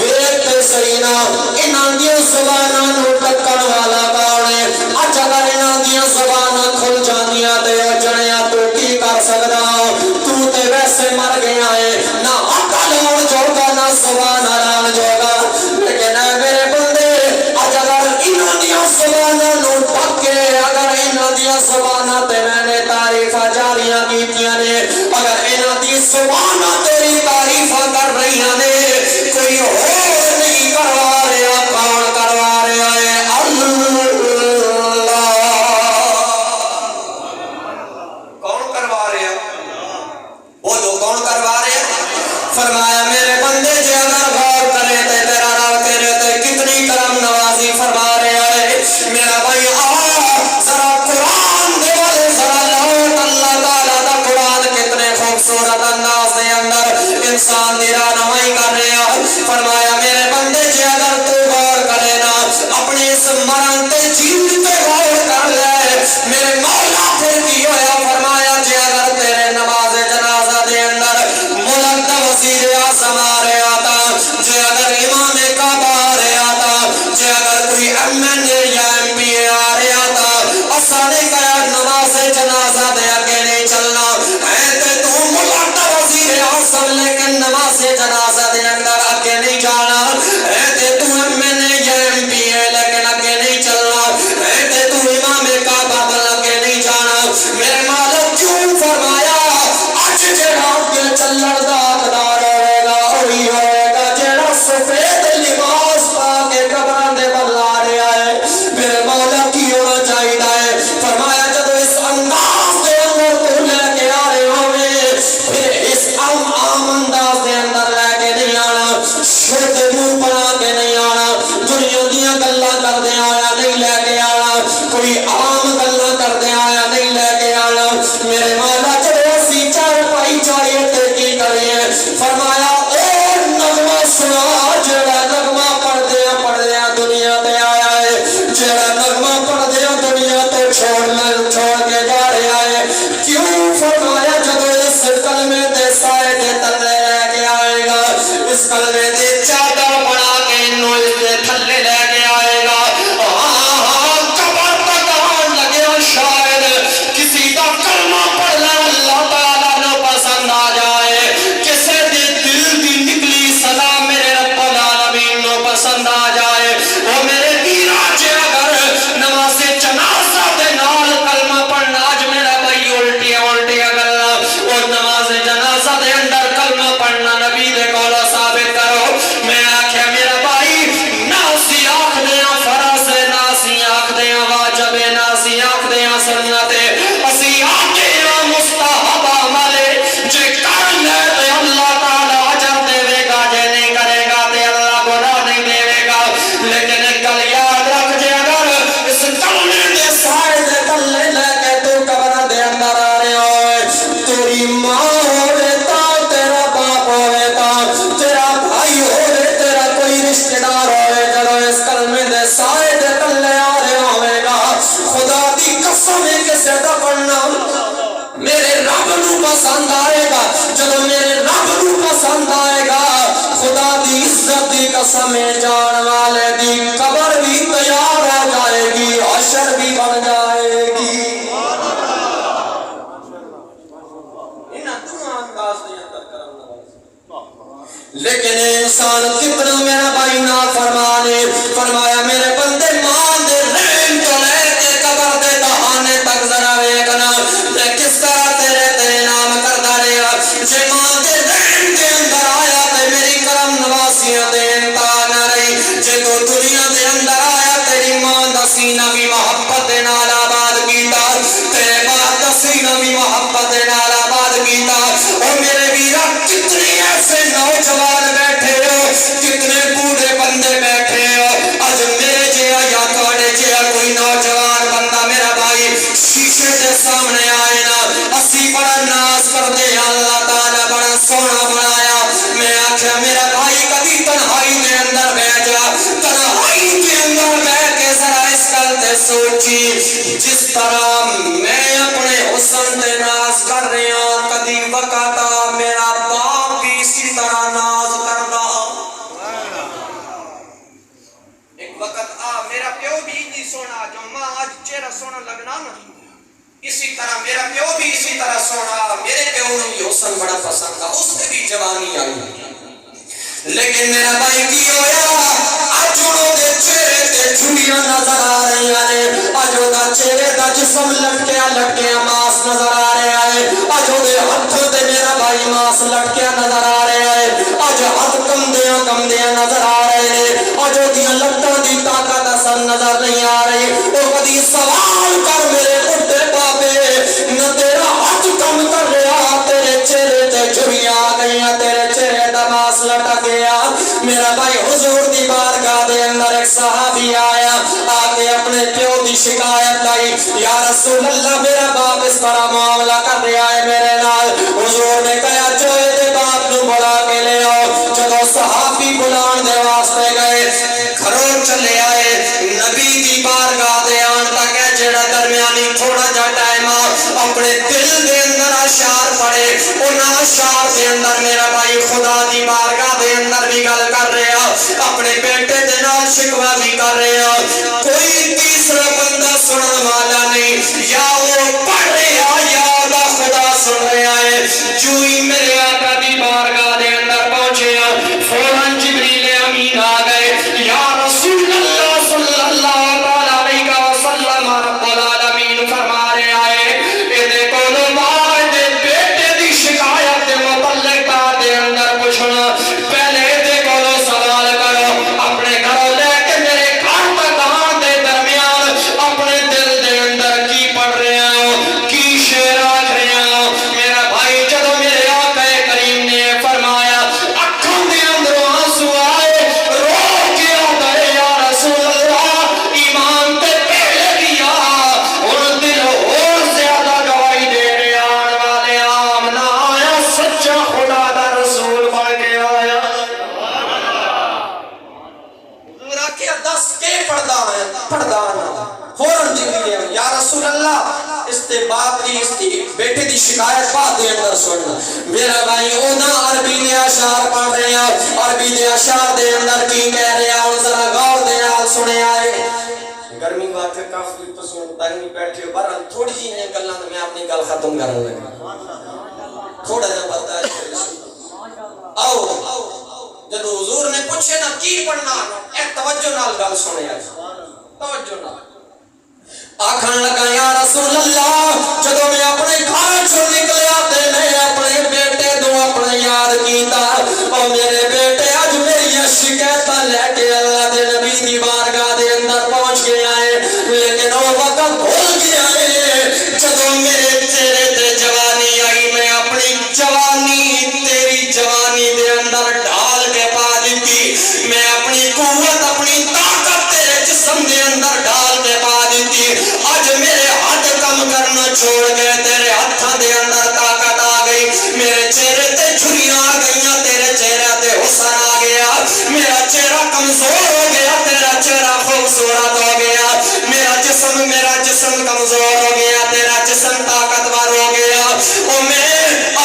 Speaker 1: ویکتے سرینا انہاں دیاں زباناں نو ٹکن والا کون ہے؟ اچھا اگر انہاں دیاں زباناں کھل جاندیاں تے اجڑیاں تو کی کر سکدا؟ تو تے ویسے مر گیا ہے، نہ عقل ہون جوگا نہ زبان آران جوگا، لیکن اے میرے بندے اج اگر انہاں دیاں زباناں نو ٹکے، اگر انہاں دیاں زباناں تے میں نے تعریفاں جاریاں کیتیاں نے، اگر انہاں دی زباناں تیری تعریفاں کر رہیاں نے، کوئی اور نہیں کروا رہا، کون کروا رہا ہے؟ اللہ۔ کون کروا رہا ہے؟ بولو کون کروا رہا ہے؟ فرمایا میرے بندے جے اگر غور کرے تے تیرا رب تیرے تے کتنی کرم نوازی فرما رہا ہے، میرا بھائی ذرا قرآن دے والے ذرا لوٹ اللہ تعالیٰ دا قرآن کتنے خوبصورت انداز دے اندر انسان دی رہنمائی کر رہا ہے۔ فرمایا میرے بندے جے اگر تو غور کرے نا اپنے اس مرن تے جیون تے غور کر لے، میرے مولا پھر کی ہویا؟ فرمایا جے اگر تیرے نماز جنازہ دے اندر ملک دا وزیر اعظم آ رہا تھا، جے اگر امام کعبہ آ رہا تھا، جے اگر کوئی ایم این اے یا ایم پی اے آ رہا تھا، اسا نے کہا نماز جنازہ دے اگے نہیں چلنا، اے تے تو ملک دا وزیر اعظم لیکن نماز جنازہ دے اندر اگے نہیں جانا، اے تے تو ایم این اے یا ایم پی اے لیکن اگے نہیں چلنا، اے تے تو امام کعبہ بل اگے نہیں جانا، میرے مالک کیوں؟ فرمایا اج جڑا اگے چلن دا حقدار ہوئے گا وہی ہوئے گا جڑا سفید لباس پا کے قبراں دے بل آ رہا ہے۔ میرے مولا کی ہونا چاہیے؟ فرمایا جب اس انداز دے اندر تو لے کے آ رہے ہوئے، پھر اس عام انداز دے اندر لے کے نہیں آنا، شرط منہ بنا کے نہیں آنا، دنیا دیاں گلاں کردے آیا نہیں لے کے آنا، کوئی عام گلاں کردے آیا نہیں لے کے آنا، میرے مولا جب اسی چار پائی چاہیے تے کی کریے؟ فرمایا اے نغمہ سنا جڑا نغمہ پڑھدیاں دنیا تے آیا ہے، جڑا نغمہ پڑھدیاں دنیا تے چھوڑ کے جا رہا ہے، کیوں؟ فرمایا جب اس کلمے دے سائے دے تلے لے کے آئے گا، اس کلمے دے چادر بنا کے انہوں اس دے تھلے لے کے آئے گا، قبر تک آن لگے شاید کسی دا کلمہ پڑھنا اللہ تعالیٰ نو پسند آ جائے، کسے دے دل دی نکلی صدا میرے رب العالمین نو پسند آ جائے، وہ میرے میرا جے اگر نماز جنازہ دے نال کلمہ پڑھنا، آج میرا بھائی الٹیاں گلا، اور نماز جنازہ دے اندر کلمہ پڑھنا نبی دے کولو ثابت کرو، میں آکھیا میرا بھائی ناسی آکھ دیاں فرض، ناسی آکھ دیاں واجب، ناسی آکھ دیاں سنت، اسی آکھ دیاں مستحب عمل، جے کر لے تے اللہ تعالی
Speaker 3: پسند آئے گا، جب میرے رب نو پسند آئے گا، خدا دی عزت دی قسم جان والے دی قبر بھی تیار ہو جائے گی، حشر بھی بن جائے گی۔ لیکن انسان کتنا میرا بھائی نافرمانے، فرمایا میرے بندے ماں دے رحم تو لے کے قبر دے دہانے تک ذرا ویکھنا، میں کس طرح تیرے نام کردا رہا، جے ماں دے رحم دے اندر آیا تے میری کرم نواسیاں دے انتہا نہ رہی، جے تو دنیا دے اندر آیا تیری ماں دا سینہ بھی محبت دے نال آباد کیتا، تیرے باپ دا سینہ بھی محبت دے نال آباد کیتا۔ اور میرے ویرا کتنے ایسے نوجوان بیٹھے ہو، کتنے بوڑھے بندے بیٹھے ہو، آج میرے جیا یا تھوڑے جیا کوئی نوجوان بندہ میرا بھائی شیشے دے سامنے آئے نا، اسی بڑا ناز کر دے اللہ تعالیٰ بڑا سونا بنایا، میں آکھیا میرا بھائی کبھی تنہائی دے اندر بیٹھ جا، تنہائی کے اندر بیٹھ کے ذرا اس گل تے سوچی، جس طرح میں اپنے حسن تے ناز کر رہا ہوں، کبھی وقت آ میرا باپ بھی اسی طرح ناز کردا، ایک وقت آ میرا پیو بھی نہیں سونا، جو ماں آج چہرہ سونا لگنا نا، اسی طرح میرا پیو بھی اسی طرح سونا، میرے پیو نے بھی حسن بڑا پسند تھا، اس نے بھی جوانی آئی، لیکن میرا بھائی کی ہویا اج انہوں دے چہرے تے جھڑیاں نظر آ رہی ہیں، اج وہ دا چہرے دا جسم لٹکیا ماس نظر آ رہا ہے، اج وہ دے ہاتھ تے میرا بھائی ماس لٹکیا نظر آ رہا ہے، اج ہاتھ کمدیاں نظر آ رہے ہیں، اج وہ دی لٹاں دی طاقت اثر نظر نہیں آ رہی، او کدی سوال کر میرے بڈھے بابے نہ تیرا ہاتھ کم کر رہا، تیرے چہرے تے جھڑیاں آ گئیاں، تیرے چہرے دا ماس لٹک گیا۔ میرا بھائی حضور دی بارگاہ دے اندر ایک صحابی آیا، آ کے اپنے پیو دی شکایت لائی، یا رسول اللہ میرا باپ اس طرح معاملہ کر رہا ہے میرے نال، حضور نے کہا جو دے باپ نو بلا کے لے آؤ، جدو صحابی بلان دے واسطے گئے، گھروں چلے آئے، نبی دی بارگاہ دے آن تک ہے جڑا درمیانی تھوڑا جا ٹائم اپنے دل دے اندر اشعار پڑے، ان اشعار دے اندر میرا بھائی خدا دی بارگاہ دے اندر بھی گل کر رہا، اپنے بیٹے دے نال شکوہ بھی کر رہا، کوئی تیسرا بندہ سنن والا نہیں، یا وہ پڑھ رہا یا دا خدا سن رہا ہے، جو ہی میرے آقا دی بارگاہ دے اندر پہنچے فوراً جبریل امین آ گئے، یا رسول اللہ صلی اللہ علیہ وسلم رب العالمین فرما رہے آئے، ایدے کولو ماں دے بیٹے دی شکایت دے متعلق دے اندر پوچھنا، پہلے ایدے کولو سوال کرو، اپنے گھروں لے کے میرے گھر تک آن دے درمیان اپنے دل دے اندر کی پڑھ رہے ہوں، کی شعر آکھ رہے ہوں، میرا بھائی جدو میرے آقا کریم نے فرمایا اکھوں دے اندروں آنسو آئے، رو کے آتا ہے یا رسول اللہ ایمان تے پہلے بھی اور دل اور زیادہ گواہی دے رہے آن والے آمنا آیا سچا خدا دا رسول بن کے آیا، حضور آکھیا دس کے پڑھدا نا، فوراً جبریل یا رسول اللہ اس تے باپ دی اس دی بیٹے دی شکایت بات دے اندر سننا، میرا بھائی اونا عربی دے اشعار پڑھ رہے ہیں، عربی دے اشعار دے اندر کی کہہ رہے ہیں، اور ذرا غور دے نال سنے آئے، گرمی بات ہے کافی پسند تنگی بیٹھے ہو، بہرحال تھوڑی جی ہیں گلاں میں اپنی گل ختم کرنے لگا، تھوڑا جا برداشت آؤ جدو حضور نے پوچھے نا کی پڑھنا، اے توجہ نال گل سنے آئے، توجہ نال آکھن لگا یا رسول اللہ جدو میں اپنے گھر چوں نکلیا تے میں اپنے بیٹے دو اپنے یاد کیتا، اور میرے بیٹے اج میری شکایتاں لے کے اللہ دے نبی دی بارگاہ دے اندر پہنچ گیا ہے، لیکن وہ وقت بھول گیا ہے جدو میرے چہرے تے جوانی آئی، میں اپنی جوانی تیری جوانی دے اندر ڈال کے پا دیتی، میں اپنی قوت اپنی طاقت تیرے جسم دے اندر ڈال کے پا دیتی، آج میرے ہاتھ کم کرنا چھوڑ گئے، تیرے ہاتھاں دے اندر طاقت آ گئی، میرے چہرے تے جھریاں آ گئیاں، تیرے چہرے تے حسن آ گیا، میرا چہرہ کمزور ہو گیا، تیرا چہرہ خوبصورت ہو گیا، میرا جسم کمزور ہو گیا، تیرا جسم طاقتور ہو گیا، اور میں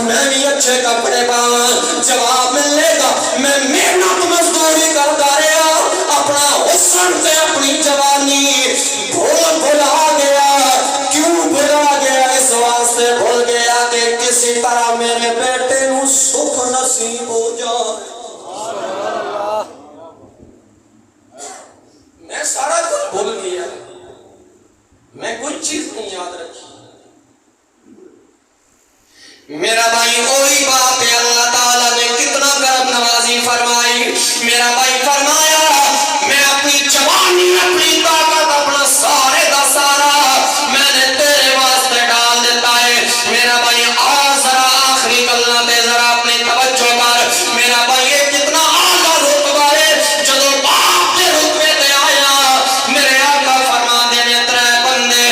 Speaker 3: میں بھی اچھے کپڑے پاواں. جواب ملے گا میں محنت مزدوری کرتا رہا, اپنا حسن تے اپنی جوانی بھلا گیا. کیوں بھلا گیا؟ اس واسطے بھول گیا کہ کسی طرح میرے بیٹے نو سکھ نصیب ہو جائے. میں سارا کچھ بھول گیا, میں کوئی چیز نہیں یاد رکھی. میرا بھائی وہی باپ ہے, اللہ تعالیٰ نے کتنا کرم نوازی فرمائی. میرا بھائی فرمایا میں اپنی جوانی, اپنی طاقت, اپنا سارے دا سارا میں نے تیرے واسطے ڈال دیتا ہے. میرا بھائی ذرا آخری کلمہ پہ ذرا اپنی توجہ کر. میرا بھائی یہ کتنا اعلیٰ رتبہ ہے. جدو باپ کے رتبے پہ آیا, میرے آقا فرما دینے ترے بندے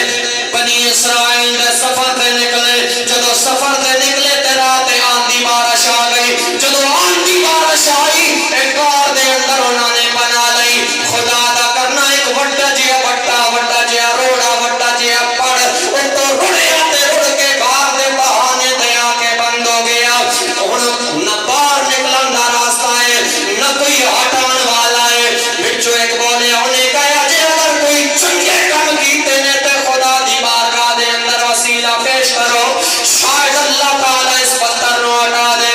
Speaker 3: بنی اسرائیل دے سفر تے نکلے. جدو سفر تے نکلے تے رات آندھی بارش آ گئی. جدو آندھی بارش آئی ایک غار دے اندر انہوں نے بنا لئی. خدا دا کرنا ایک وڈا جیا بٹا, وڈا جیا روڑا, وڈا جیا پڑ, ان تو رڑے آتے رڑ کے غار دے بہانے تے آ کے بند ہو گیا. ہن نہ باہر نکلن دا راستہ ہے, نہ کوئی ہٹان والا ہے. وچوں ایک بولے انہیں کہا جے اگر کوئی چنگے کام کیتے نے تے خدا دی بارگاہ دے اندر وسیلہ پیش کرو, شاید اللہ تعالیٰ اس پتھر نو ہٹا دے.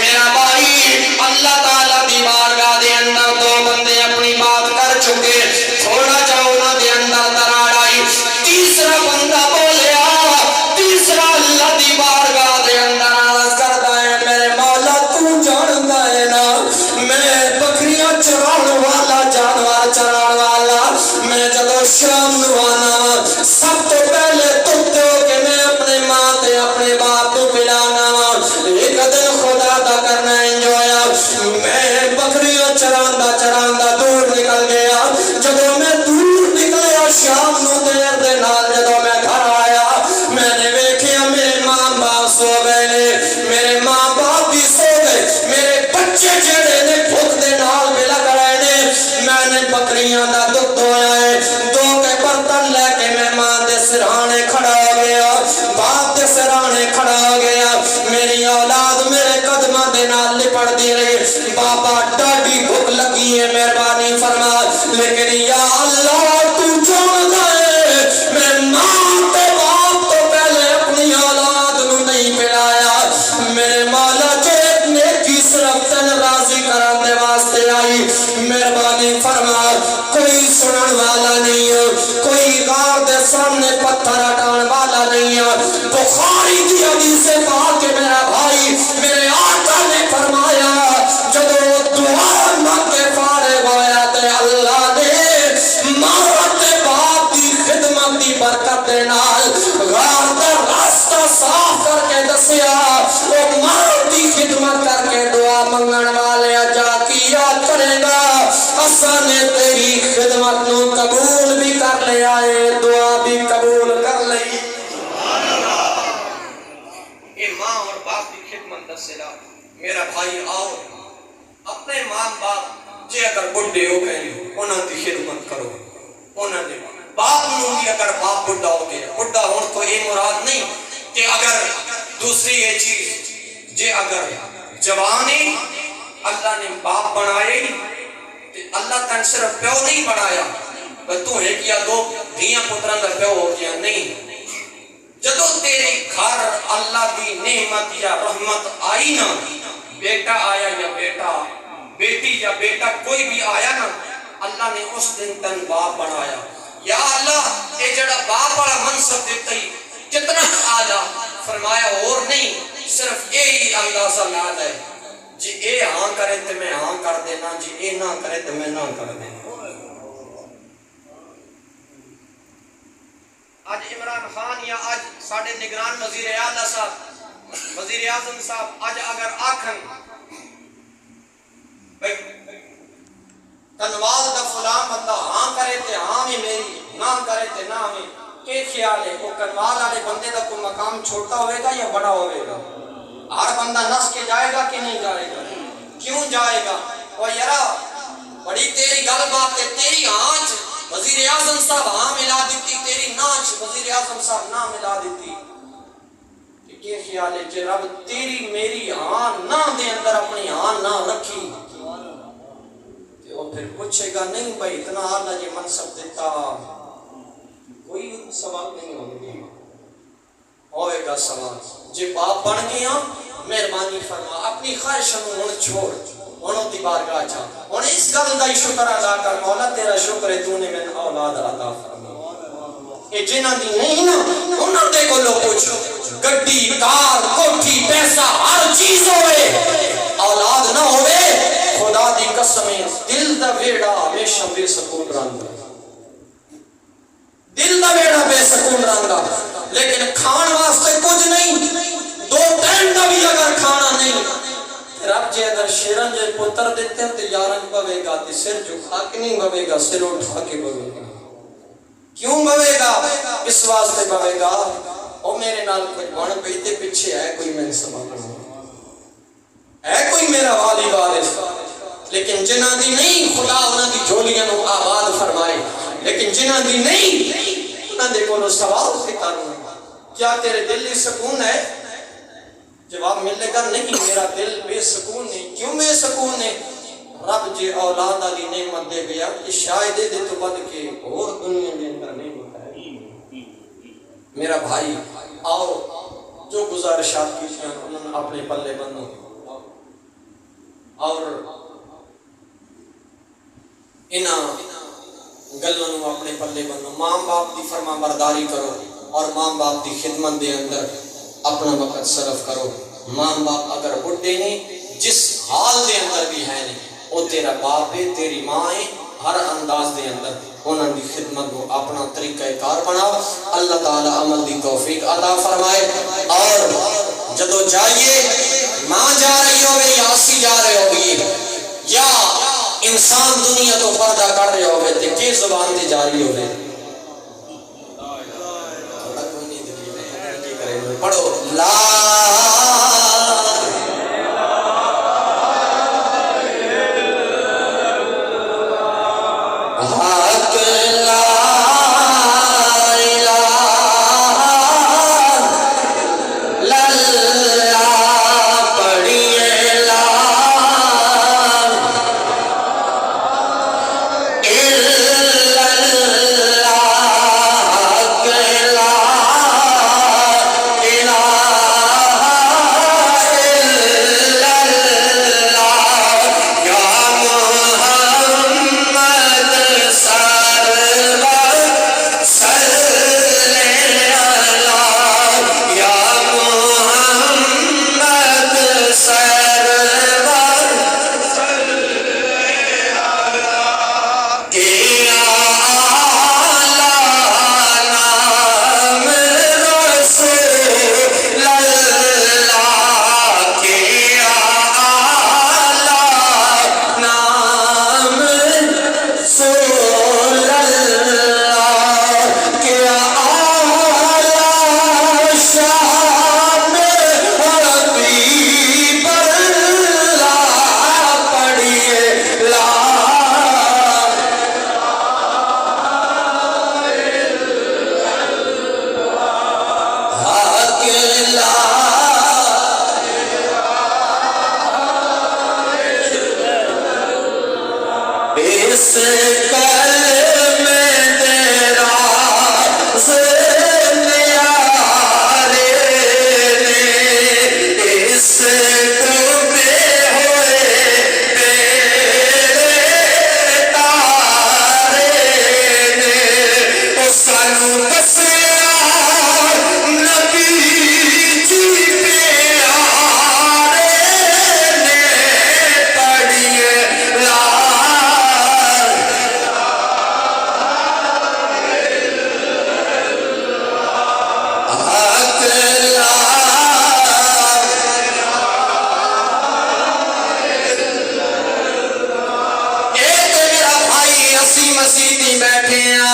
Speaker 3: میرا بھائی اللہ تعالیٰ دی بارگاہ دے اندر دو بندے اپنی بات کر چکے, تھوڑا جا انہاں دے اندر دراڑ آئی. تیسرا بندہ بولیا, تیسرا اللہ دی بارگاہ دے اندر عرض کردا ہے میرے مولا تو جاندا ہے نا میں بکریاں چراؤن والا, جانور چراؤن والا. میں جدو شام نو آنا سب تو پہلے تتے ہو کہ میں اپنے ماں تے اپنے باپ کو پلانا وا. ایک دن خدا دا کرنا انجویا, میں بکریاں چراندا چراندا دور نکل گیا. جدو میں دور نکلیا شام نو دیر دے نال جدو میں گھر آیا, میں نے ویکھیا میرے ماں باپ سو گئے نے, میرے ماں باپ بھی سو گئے, میرے بچے جڑے نے بھوک دے نال بلک رہے نے. میں نے بکریاں دا دودھ دھویا ہے, دو کے برتن لے کے میں ماں دے سرہانے کھڑا ہو گیا, باپ دے سرہانے کھڑا ہو گیا. میری اولاد میرے قدماں دے نال لپٹ دی رہی. بابا ڈاڈی بھوک لگی ہے مہربانی فرما, لیکن یا اللہ تو جاندا ہے میں ماں تے باپ تو پہلے اپنی اولاد نو نہیں پلایا. میرے مولا جے نیکی صرف تن راضی کرن دے واسطے آئی, مہربانی فرما کوئی سنن والا نہیں ہے, کوئی غار دے سامنے پتھر ہٹان والا نہیں ہے. بخاری کی حدیث پاک کے میرا بھائی میرے آقا نے فرمایا جدو دعا مانگ کے فارغ ہویا تے اللہ نے ماں تے باپ دی خدمت دی برکت دے نال غار دا راستہ صاف کر کے دسیا. وہ ماں دی خدمت کر کے دعا منگن والے جا کی یاد کرے گا اساں نے تیری خدمت نو قبول بھی کر لیا ہے, دعا بھی قبول کر لئی. یہ ماں اور باپ کی خدمت دسلا. میرا بھائی آؤ اپنے ماں باپ جے اگر بڑھے ہو گئے انہاں دی خدمت کرو. انہاں دے باپ نو بھی اگر باپ بڑھا ہو گیا, بڑھا ہون تو یہ مراد نہیں کہ اگر دوسری یہ چیز جے اگر جوانی اللہ نے باپ بنائے, اللہ تن صرف پیو نہیں بنایا تو ایک یا دو دھیاں پتران دا پیو ہو گیا نہیں. جدو تیرے گھر اللہ دی نعمت یا رحمت آئی نا, بیٹا آیا یا بیٹا, بیٹی یا بیٹا کوئی بھی آیا نا, اللہ نے اس دن تن باپ بنایا. یا اللہ اے جڑا باپ والا منصب دیتا ہی کتنا آجا فرمایا, اور نہیں صرف یہی اندازہ یاد ہے جی اے ہاں کرے تو میں ہاں کر دینا, جی اے نہ کرے تو میں نہ کر دینا. آج عمران خان یا آج ساڑھے نگران وزیر اعلیٰ صاحب, وزیر اعظم صاحب آج اگر آکھن تنوال دا فلان بندہ ہاں کرے تے ہاں میں میری, نہ کرے تے نہ میں, کہ خیال ہے وہ کنوال والے بندے دا کوئی مقام چھوٹا ہوئے گا یا بڑا ہوئے گا؟ ہر بندہ نس کے جائے گا کہ نہیں جائے گا؟ کیوں جائے گا؟ اور یارا بڑی تیری گل بات ہے, تیری آنچ وزیر اعظم صاحب ہاں ملا دیتی, تیری ناچ وزیر اعظم صاحب نہ ملا دیتی. کہ خیال ہے کہ رب تیری میری آن نہ دے اندر اپنی آن نہ رکھی کہ وہ پھر پوچھے گا نہیں بھائی اتنا آلہ یہ منصب دیتا کوئی سوال نہیں ہوئے گا سوال جی باپ بن گیا مہربانی فرما اپنی خواہشوں ہن چھوڑ ہن دی بارگاہ جا ہن اس گل دا شکر ادا کر مولا تیرا شکر ہے تو نے میں اولاد عطا فرمائی کہ جنہاں دی نہیں نا انہاں دے کولوں پوچھ گڈی کار کوٹھی پیسہ ہر چیز ہوئے اولاد نہ ہوئے خدا دی قسم دل دا ویڑا ہمیشہ بے سکون رہندا دل دا ویڑا بے سکون رہندا لیکن کھان واسطے کچھ نہیں دو ٹائم دا بھی اگر کھانا نہیں رب جے اگر شیرن جے پتر دیتے ہیں تو یارن بوے گا تے سر جھکا کے نہیں بوے گا سر اٹھا کے بوے گا کیوں بوے گا اس واسطے بوے گا او میرے نال کوئی بن پئی تے پیچھے ہے کوئی میں سنبھالنا ہے کوئی میرا والی وارث لیکن جنہاں دی نہیں خدا انہاں دی جھولیاں نو آباد فرمائے لیکن جنہاں دی نہیں انہاں دے کولوں سوال سے کروں کیا تیرے دل میں سکون ہے جواب ملے گا نہیں میرا دل بے سکون نہیں کیوں بے سکون ہے رب جے اولاد علی نعمت دے گیا کہ شاید دے تو بد کے اور دنیا میں اندر نہیں ہوتا ہے میرا بھائی آؤ جو گزارشات کی ہیں انہوں نے اپنے پلے بندوں اور انہاں گلوں اپنے پلے بندوں ماں باپ دی فرما برداری کرو اور ماں باپ دی خدمت دے اندر اپنا وقت صرف کرو ماں باپ اگر بڑھے نہیں جس حال دے اندر بھی ہے نہیں وہ تیرا باپ ہے تیری ماں ہے ہر انداز دے اندر انہوں دی خدمت کو اپنا طریقہ کار بناؤ اللہ تعالی عمل دی توفیق عطا فرمائے اور جدو جائیے ماں جا رہی ہوگی یا اسی جا رہے ہوگی یا انسان دنیا تو پردہ کر رہے ہوگے تے کی زبان تے جاری ہوگے پڑھو لا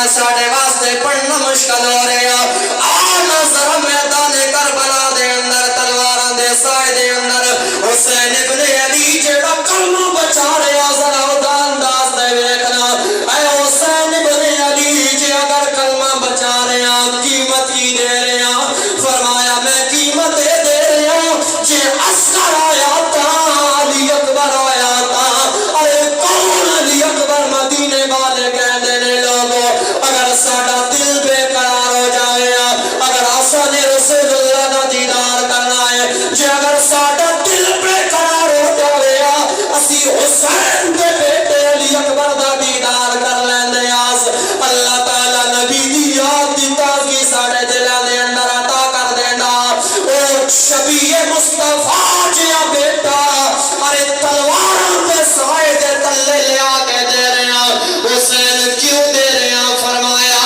Speaker 3: ساڑھے واسطے پڑھنا مشکل ہو رہے ہیں آنا ذرا میدان کربلا دے اندر تلواراں دے سائے دے اندر حسین ابن علی جڑا کلمہ بچا رہے ہیں ذرا ادا انداز دے ویکھنا اے حسین ابن علی جے اگر کلمہ بچا رہے ہیں قیمت ہی دے رہے ہیں فرمایا میں قیمت
Speaker 1: حسین دے بیٹے علی اکبر دا دیدار کر لیندے آس اللہ تعالی نبی دی یاد دی تازگی ساڑے دلاں دے اندر عطا کر دیندا او شبیہ مصطفیٰ جیا بیٹا ارے تلواراں دے سائے دے تلے لیا کے دے رہے ہیں حسین کیوں دے رہے ہیں فرمایا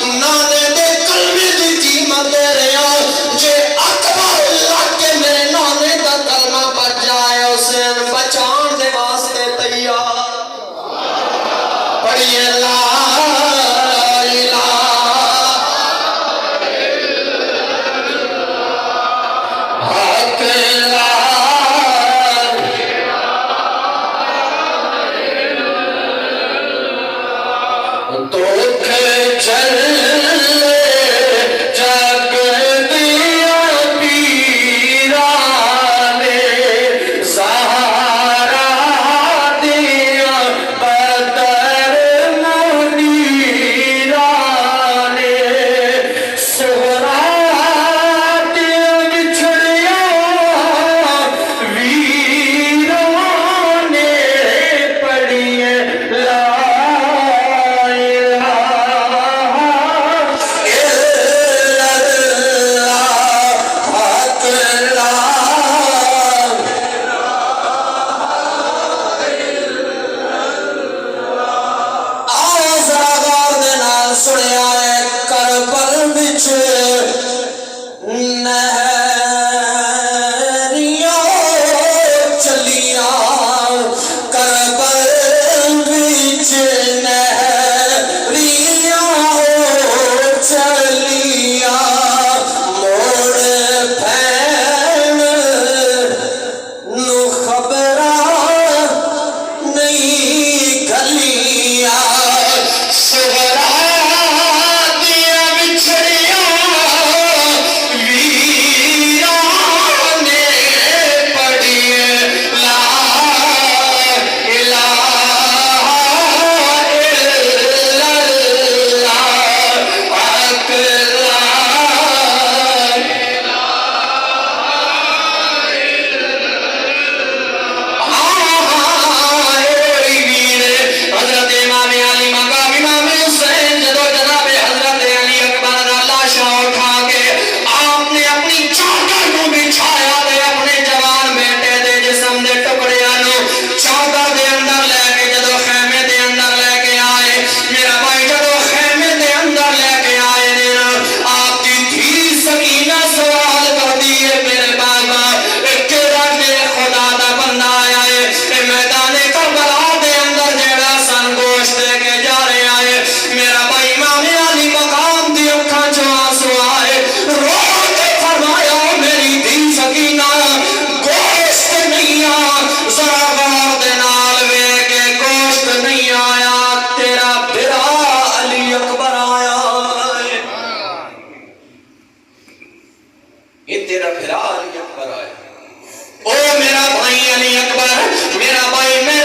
Speaker 1: نانے دے کلمے دی قیمت دے رہے ہیں جے اکبر لگ کے میرے نانے دا کلمہ بچ جائے حسین بچان دے واسطے تیار پڑھیے لا میرا بھائی علی اکبر میرا بھائی میں